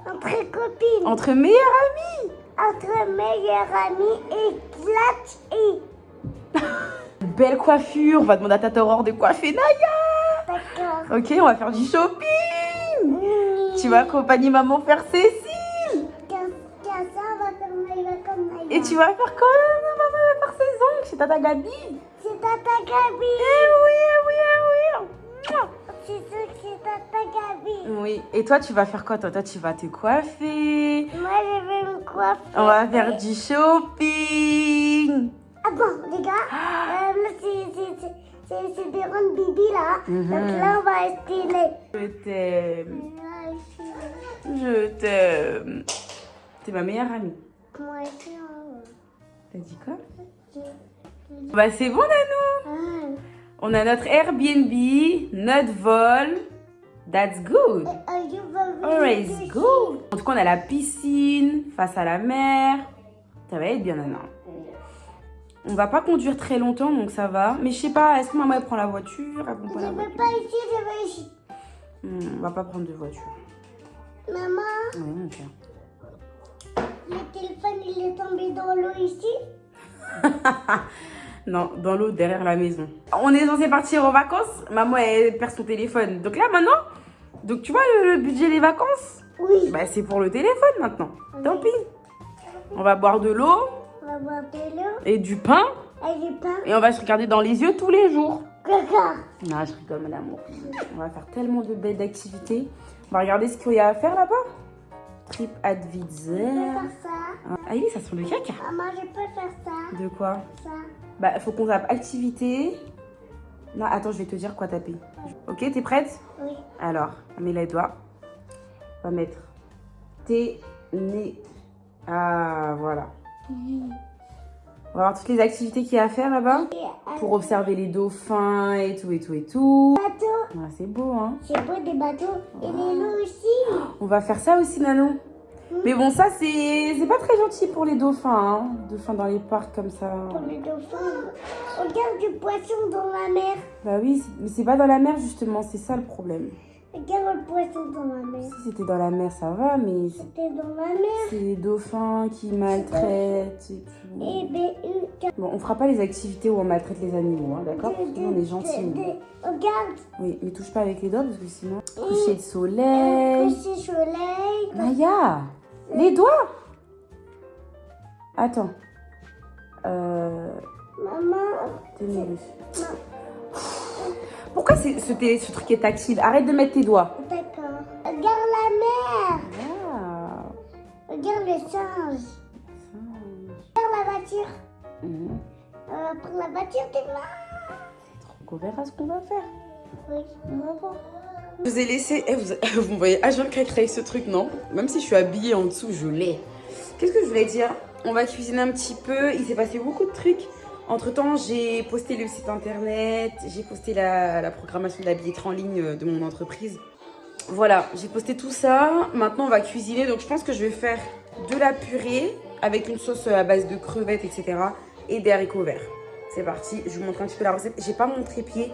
Entre copines. Entre meilleures amies. Entre meilleurs amis et clutch et... Belle coiffure. On va demander à Tata Aurore de coiffer Naya. D'accord. Ok, on va faire du shopping. Tu vas accompagner maman faire Cécile. 15 ans, on va faire Maïva comme Maïva. Et tu vas faire quoi? Maman va faire ses ongles chez Tata Gabi. C'est Tata Gabi. Eh oui, eh oui, eh oui. C'est sûr que c'est Tata Gabi. Oui. Et toi, tu vas faire quoi? Toi, tu vas te coiffer. Moi, je vais me coiffer. On va faire du shopping. Ah bon, les gars, là, c'est des rondes bibi, là. Donc là, on va rester les... Je t'aime. Là, ici. Je t'aime. T'es ma meilleure amie. Moi aussi, T'as dit quoi? je... Bah c'est bon, Nanou. Ah. On a notre Airbnb, notre vol. That's good. Always good. En tout cas, on a la piscine face à la mer. Ça va être bien, Nana. On va pas conduire très longtemps, donc ça va. Mais je sais pas, est-ce que maman elle prend la voiture? Elle prend pas Je la vais voiture. pas ici, je vais ici. On va pas prendre de voiture. Maman, Ouais, mon père. le téléphone, il est tombé dans l'eau ici. Non, dans l'eau derrière la maison. On est censé partir en vacances. Maman elle perd son téléphone. Donc là maintenant, donc tu vois le budget des vacances, Oui. bah c'est pour le téléphone maintenant. Tant pis. On va boire de l'eau On va boire de l'eau. et du pain Elle est pas. et on va se regarder dans les yeux tous les jours. D'accord. Non, je rigole, mon amour. On va faire tellement de belles activités. On va regarder ce qu'il y a à faire là-bas. Trip Je peux Advisor. faire ça. Ah oui, ça sent le caca. Maman, je peux faire ça. De quoi? Ça. Bah, il faut qu'on tape activité. Non, attends, je vais te dire quoi taper. Ok, t'es prête? Oui. Alors, on met les doigts. On va mettre tes nez. Ah, voilà. On va voir toutes les activités qu'il y a à faire là-bas. Pour observer les dauphins et tout, et tout, et tout. Bateau. Ah, c'est beau, hein? C'est beau des bateaux. Et les loups aussi. On va faire ça aussi, Nanon. Mais bon, ça, c'est pas très gentil pour les dauphins, hein. Dauphins dans les parcs comme ça. Pour les dauphins. Regarde du poisson dans la mer. Bah oui, mais c'est pas dans la mer, justement. C'est ça le problème. Regarde le poisson dans la mer. Si c'était dans la mer, ça va, mais C'était dans la mer. c'est les dauphins qui maltraitent et tout. Et ben, Bon, on fera pas les activités où on maltraite les animaux, hein, d'accord? Parce que nous, on est gentils. nous. Regarde. Oui, mais touche pas avec les doigts, parce que sinon... Coucher de soleil... Coucher soleil. Maya, les doigts. Attends. Maman. Tenez-le. Pourquoi ce truc est tactile? Arrête de mettre tes doigts. D'accord. Regarde la mer. Ah. Regarde le singe. Regarde la voiture. Mhm. Pour la voiture, t'es là. On verra ce qu'on va faire. Oui, on va voir. Je vous ai laissé. Vous me voyez H24 avec ce truc, non? Même si je suis habillée en dessous, je l'ai. Qu'est-ce que je voulais dire? On va cuisiner un petit peu. Il s'est passé beaucoup de trucs. Entre-temps, j'ai posté le site internet. J'ai posté la programmation de la billetterie en ligne de mon entreprise. Voilà, j'ai posté tout ça. Maintenant, on va cuisiner. Donc, je pense que je vais faire de la purée avec une sauce à base de crevettes, etc. et des haricots verts. C'est parti. Je vous montre un petit peu la recette. J'ai pas mon trépied.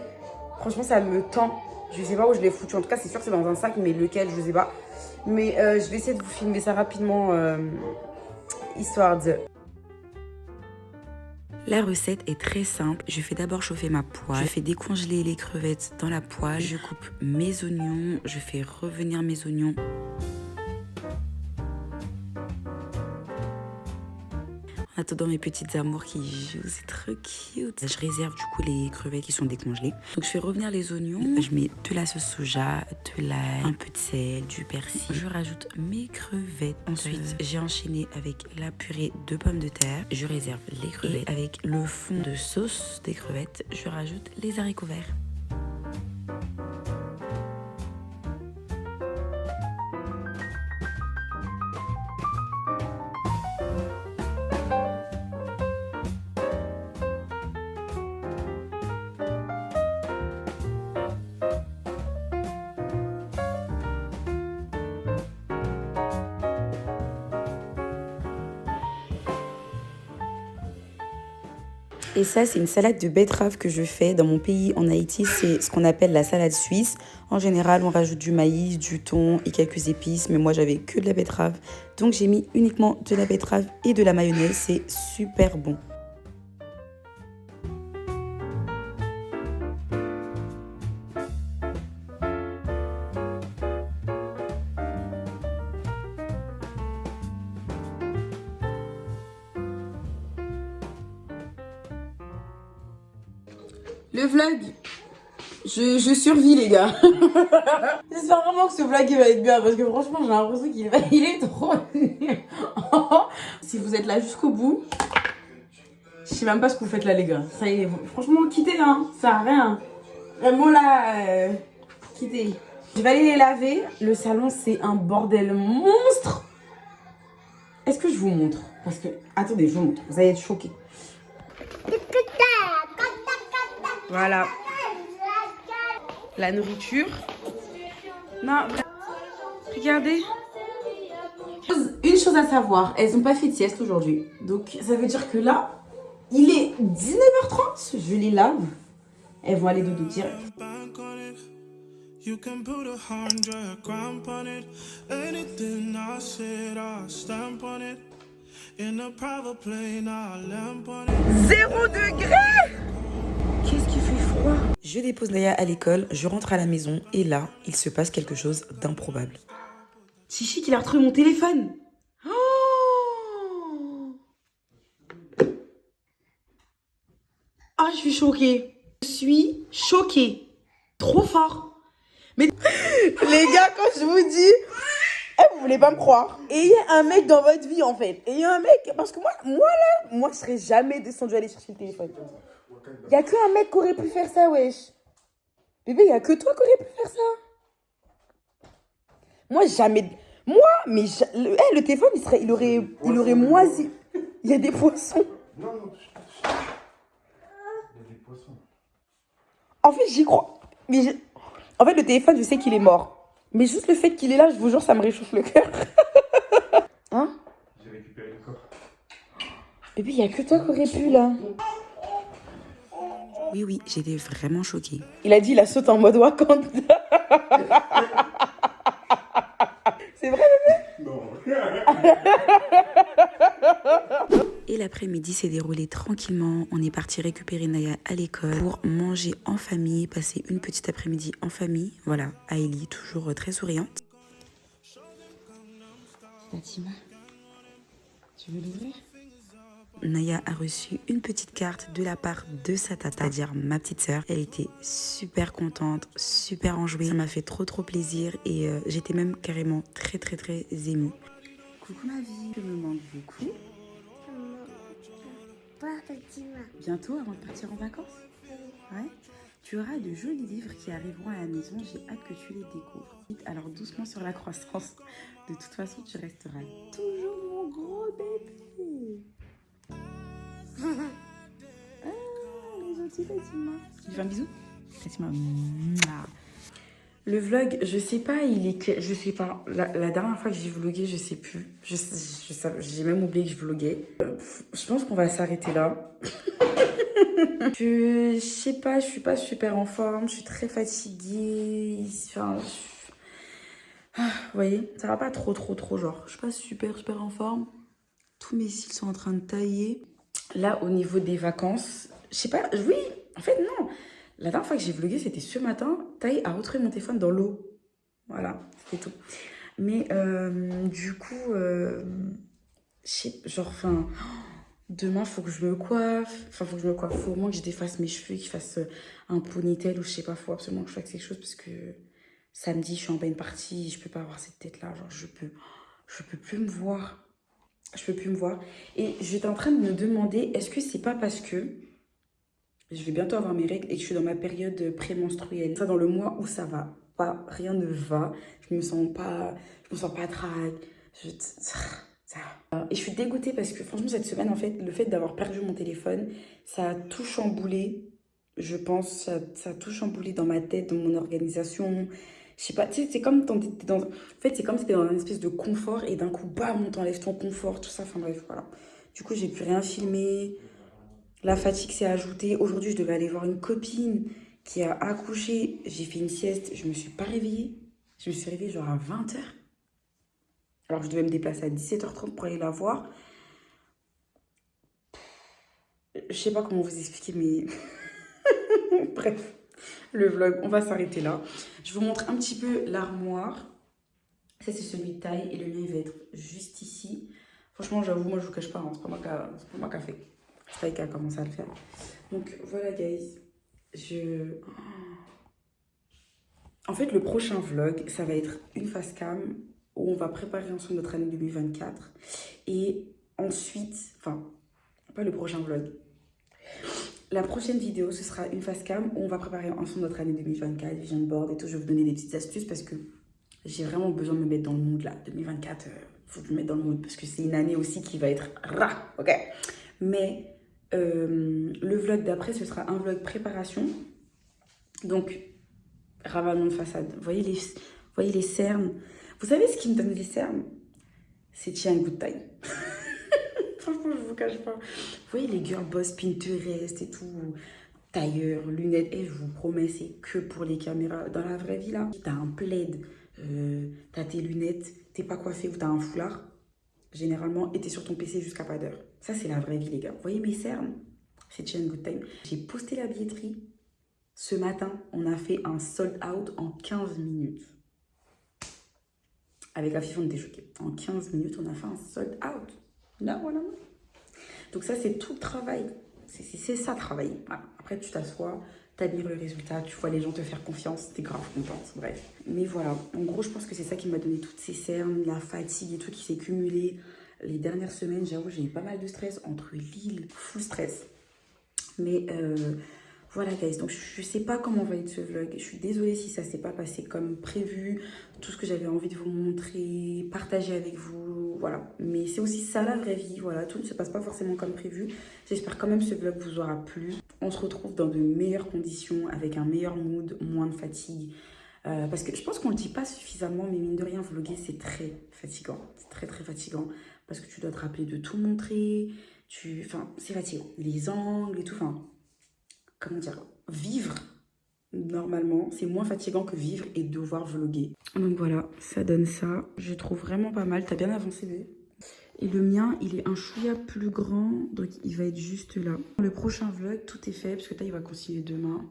Franchement, ça me tend. Je sais pas où je l'ai foutu. En tout cas, c'est sûr que c'est dans un sac, mais lequel, je sais pas. Mais je vais essayer de vous filmer ça rapidement, histoire de... La recette est très simple. Je fais d'abord chauffer ma poêle. Je fais décongeler les crevettes dans la poêle. Je coupe mes oignons. Je fais revenir mes oignons. En attendant mes petites amours qui jouent, c'est trop cute. Je réserve du coup les crevettes qui sont décongelées. Donc je fais revenir les oignons. Je mets de la sauce soja, de l'ail, un peu de sel, du persil. Je rajoute mes crevettes. Ensuite, j'ai enchaîné avec la purée de pommes de terre. Je réserve les crevettes. Et avec le fond de sauce des crevettes, je rajoute les haricots verts. Et ça, c'est une salade de betterave que je fais dans mon pays, en Haïti. C'est ce qu'on appelle la salade suisse. En général, on rajoute du maïs, du thon et quelques épices. Mais moi, j'avais que de la betterave. Donc, j'ai mis uniquement de la betterave et de la mayonnaise. C'est super bon. Le vlog, je survis les gars. J'espère vraiment que ce vlog il va être bien parce que franchement j'ai l'impression qu'il est trop nul. Si vous êtes là jusqu'au bout, je sais même pas ce que vous faites là les gars. Ça y est, franchement quittez là, hein. Ça sert à rien. Vraiment là, quittez. Je vais aller les laver. Le salon c'est un bordel monstre. Est-ce que je vous montre? Parce que, attendez, je vous montre, vous allez être choqués. Voilà. La nourriture. Non, regardez. Une chose à savoir, elles n'ont pas fait de sieste aujourd'hui. Donc ça veut dire que là, il est 19h30. Je les lave. Elles vont aller dodo direct. You can put 100 grand on it. Anything I said, I stamp on it. In a private plane, I lamp on it. 0 degré! Qu'est-ce qu'il fait froid? Je dépose Naya à l'école, je rentre à la maison et là, il se passe quelque chose d'improbable. Chichi, il a retrouvé mon téléphone. Oh, ah, je suis choquée. Je suis choquée. Trop fort. Mais les gars, quand je vous dis, vous voulez pas me croire. Ayez un mec dans votre vie en fait. Ayez un mec, parce que moi je serais jamais descendu aller chercher le téléphone. Y a que un mec qui aurait pu faire ça, wesh. Bébé, y a que toi qui aurais pu faire ça. Moi jamais. Moi, mais le téléphone, il aurait moisi. Il y a des poissons. Non, il y a des poissons. En fait, j'y crois. En fait, le téléphone, je sais qu'il est mort. Mais juste le fait qu'il est là, je vous jure, ça me réchauffe le cœur. Hein? J'ai récupéré le corps. Bébé, y a que toi qui aurais pu, là. Oui, j'étais vraiment choquée. Il a dit, il a sauté en mode Wakanda. C'est vrai, bébé? Non. Et l'après-midi s'est déroulé tranquillement. On est parti récupérer Naya à l'école pour manger en famille, passer une petite après-midi en famille. Voilà, Aïli, toujours très souriante. Fatima, tu veux l'ouvrir? Naya a reçu une petite carte de la part de sa tata, c'est-à-dire ma petite sœur. Elle était super contente, super enjouée. Ça m'a fait trop plaisir et j'étais même carrément très émue. Coucou ma vie, je me manque beaucoup. Bientôt avant de partir en vacances. Ouais. Tu auras de jolis livres qui arriveront à la maison. J'ai hâte que tu les découvres. Alors doucement sur la croissance. De toute façon, tu resteras toujours mon gros bébé. Ah, les gentils Fatima. Tu fais un bisou Fatima. Le vlog, je sais pas, il est... Je sais pas. La dernière fois que j'ai vlogué, je sais plus. J'ai même oublié que je vloguais. Je pense qu'on va s'arrêter là. Je sais pas, je suis pas super en forme. Je suis très fatiguée. Enfin... vous voyez, ça va pas trop genre. Je suis pas super en forme. Tous mes cils sont en train de tailler. Là, au niveau des vacances, je sais pas, oui, en fait, non. La dernière fois que j'ai vlogué, c'était ce matin. Taï a retrouvé mon téléphone dans l'eau. Voilà, c'était tout. Mais du coup, je sais, genre, enfin, demain, faut que je me coiffe. Enfin, faut que je me coiffe. Faut au moins que je défasse mes cheveux, que je fasse un ponytail ou je sais pas, faut absolument que je fasse quelque chose parce que samedi, je suis en pleine partie et je peux pas avoir cette tête-là. Genre, je peux plus me voir. Je peux plus me voir. Et j'étais en train de me demander, est-ce que c'est pas parce que je vais bientôt avoir mes règles et que je suis dans ma période prémenstruelle. Ça, dans le mois où ça va pas, rien ne va. Je me sens pas traque. Et je suis dégoûtée parce que franchement, cette semaine, en fait, le fait d'avoir perdu mon téléphone, ça a tout chamboulé. Je pense, ça a tout chamboulé dans ma tête, dans mon organisation. Je sais pas, tu sais, c'est comme t'étais dans... En fait, c'est comme si t'étais dans une espèce de confort et d'un coup, bam, on t'enlève ton confort, tout ça. Enfin bref, voilà. Du coup, j'ai plus rien filmé. La fatigue s'est ajoutée. Aujourd'hui, je devais aller voir une copine qui a accouché. J'ai fait une sieste. Je me suis pas réveillée. Je me suis réveillée genre à 20h. Alors que je devais me déplacer à 17h30 pour aller la voir. Je sais pas comment vous expliquer, mais... Bref, le vlog, on va s'arrêter là. Je vous montre un petit peu l'armoire. Ça, c'est celui de taille et le mien, il va être juste ici. Franchement, j'avoue, moi, je vous cache pas. Hein, c'est pas moi qui a fait. C'est taille qui a commencé à le faire. Donc, voilà, guys. En fait, le prochain vlog, ça va être une face cam où on va préparer ensemble notre année 2024. Et ensuite, enfin, pas le prochain vlog. La prochaine vidéo, ce sera une face cam où on va préparer ensemble notre année 2024, vision board et tout. Je vais vous donner des petites astuces parce que j'ai vraiment besoin de me mettre dans le mood là. 2024, faut que je me mette dans le mood parce que c'est une année aussi qui va être rare, ok? Mais le vlog d'après, ce sera un vlog préparation. Donc, ravalement de façade. Vous voyez les cernes? Vous savez ce qui me donne les cernes? C'est Tiens Good Time. Franchement, je vous cache pas. Vous voyez les girl boss Pinterest et tout, tailleur, lunettes, et je vous promets, c'est que pour les caméras. Dans la vraie vie, là, t'as un plaid, t'as tes lunettes, t'es pas coiffé ou t'as un foulard, généralement, et t'es sur ton PC jusqu'à pas d'heure. Ça, c'est la vraie vie, les gars. Vous voyez mes cernes? C'est Tiens Good Time. J'ai posté la billetterie. Ce matin, on a fait un sold out en 15 minutes. Avec la FIFA, on était choqués. En 15 minutes, on a fait un sold out. Là, voilà. Donc ça, c'est tout le travail. C'est ça, travailler. Voilà. Après, tu t'assois, t'admires le résultat, tu vois les gens te faire confiance, t'es grave contente, bref. Mais voilà, en gros, je pense que c'est ça qui m'a donné toutes ces cernes, la fatigue et tout qui s'est cumulé. Les dernières semaines, j'avoue, j'ai eu pas mal de stress entre Lille, full stress. Mais voilà, guys, donc je sais pas comment va être ce vlog. Je suis désolée si ça s'est pas passé comme prévu. Tout ce que j'avais envie de vous montrer, partager avec vous, voilà. Mais c'est aussi ça la vraie vie, voilà. Tout ne se passe pas forcément comme prévu. J'espère quand même que ce vlog vous aura plu. On se retrouve dans de meilleures conditions, avec un meilleur mood, moins de fatigue. Parce que je pense qu'on le dit pas suffisamment, mais mine de rien, vlogger, c'est très fatigant. C'est très fatigant. Parce que tu dois te rappeler de tout montrer. Enfin, c'est fatigant. Les angles et tout, enfin... Comment dire, vivre, normalement, c'est moins fatigant que vivre et devoir vlogger. Donc voilà, ça donne ça. Je trouve vraiment pas mal. T'as bien avancé, bébé. Et le mien, il est un chouïa plus grand, donc il va être juste là. Le prochain vlog, tout est fait, parce que là, il va continuer demain.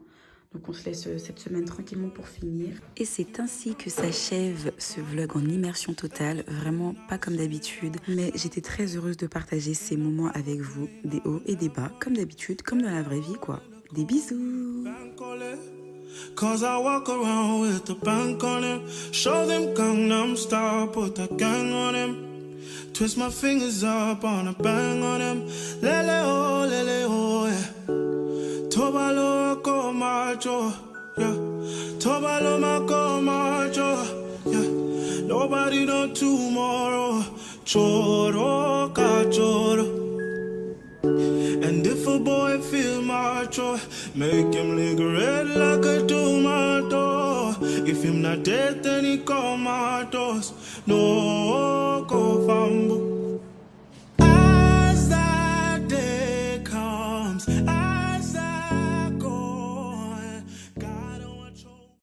Donc on se laisse cette semaine tranquillement pour finir. Et c'est ainsi que s'achève ce vlog en immersion totale, vraiment pas comme d'habitude, mais j'étais très heureuse de partager ces moments avec vous, des hauts et des bas, comme d'habitude, comme dans la vraie vie quoi. Des bisous. Cause I walk around with the bank on him. Show them Gangnam Style, put the gang on him. Twist my fingers up on a bang on him. Lele oh, yeah. Tobalo ko macho, yeah. Tobalo mako macho, yeah. Nobody know tomorrow. Choro ka choro. And if a boy feel macho, make him lick red like a tomato. If him not dead, then he comatose. No.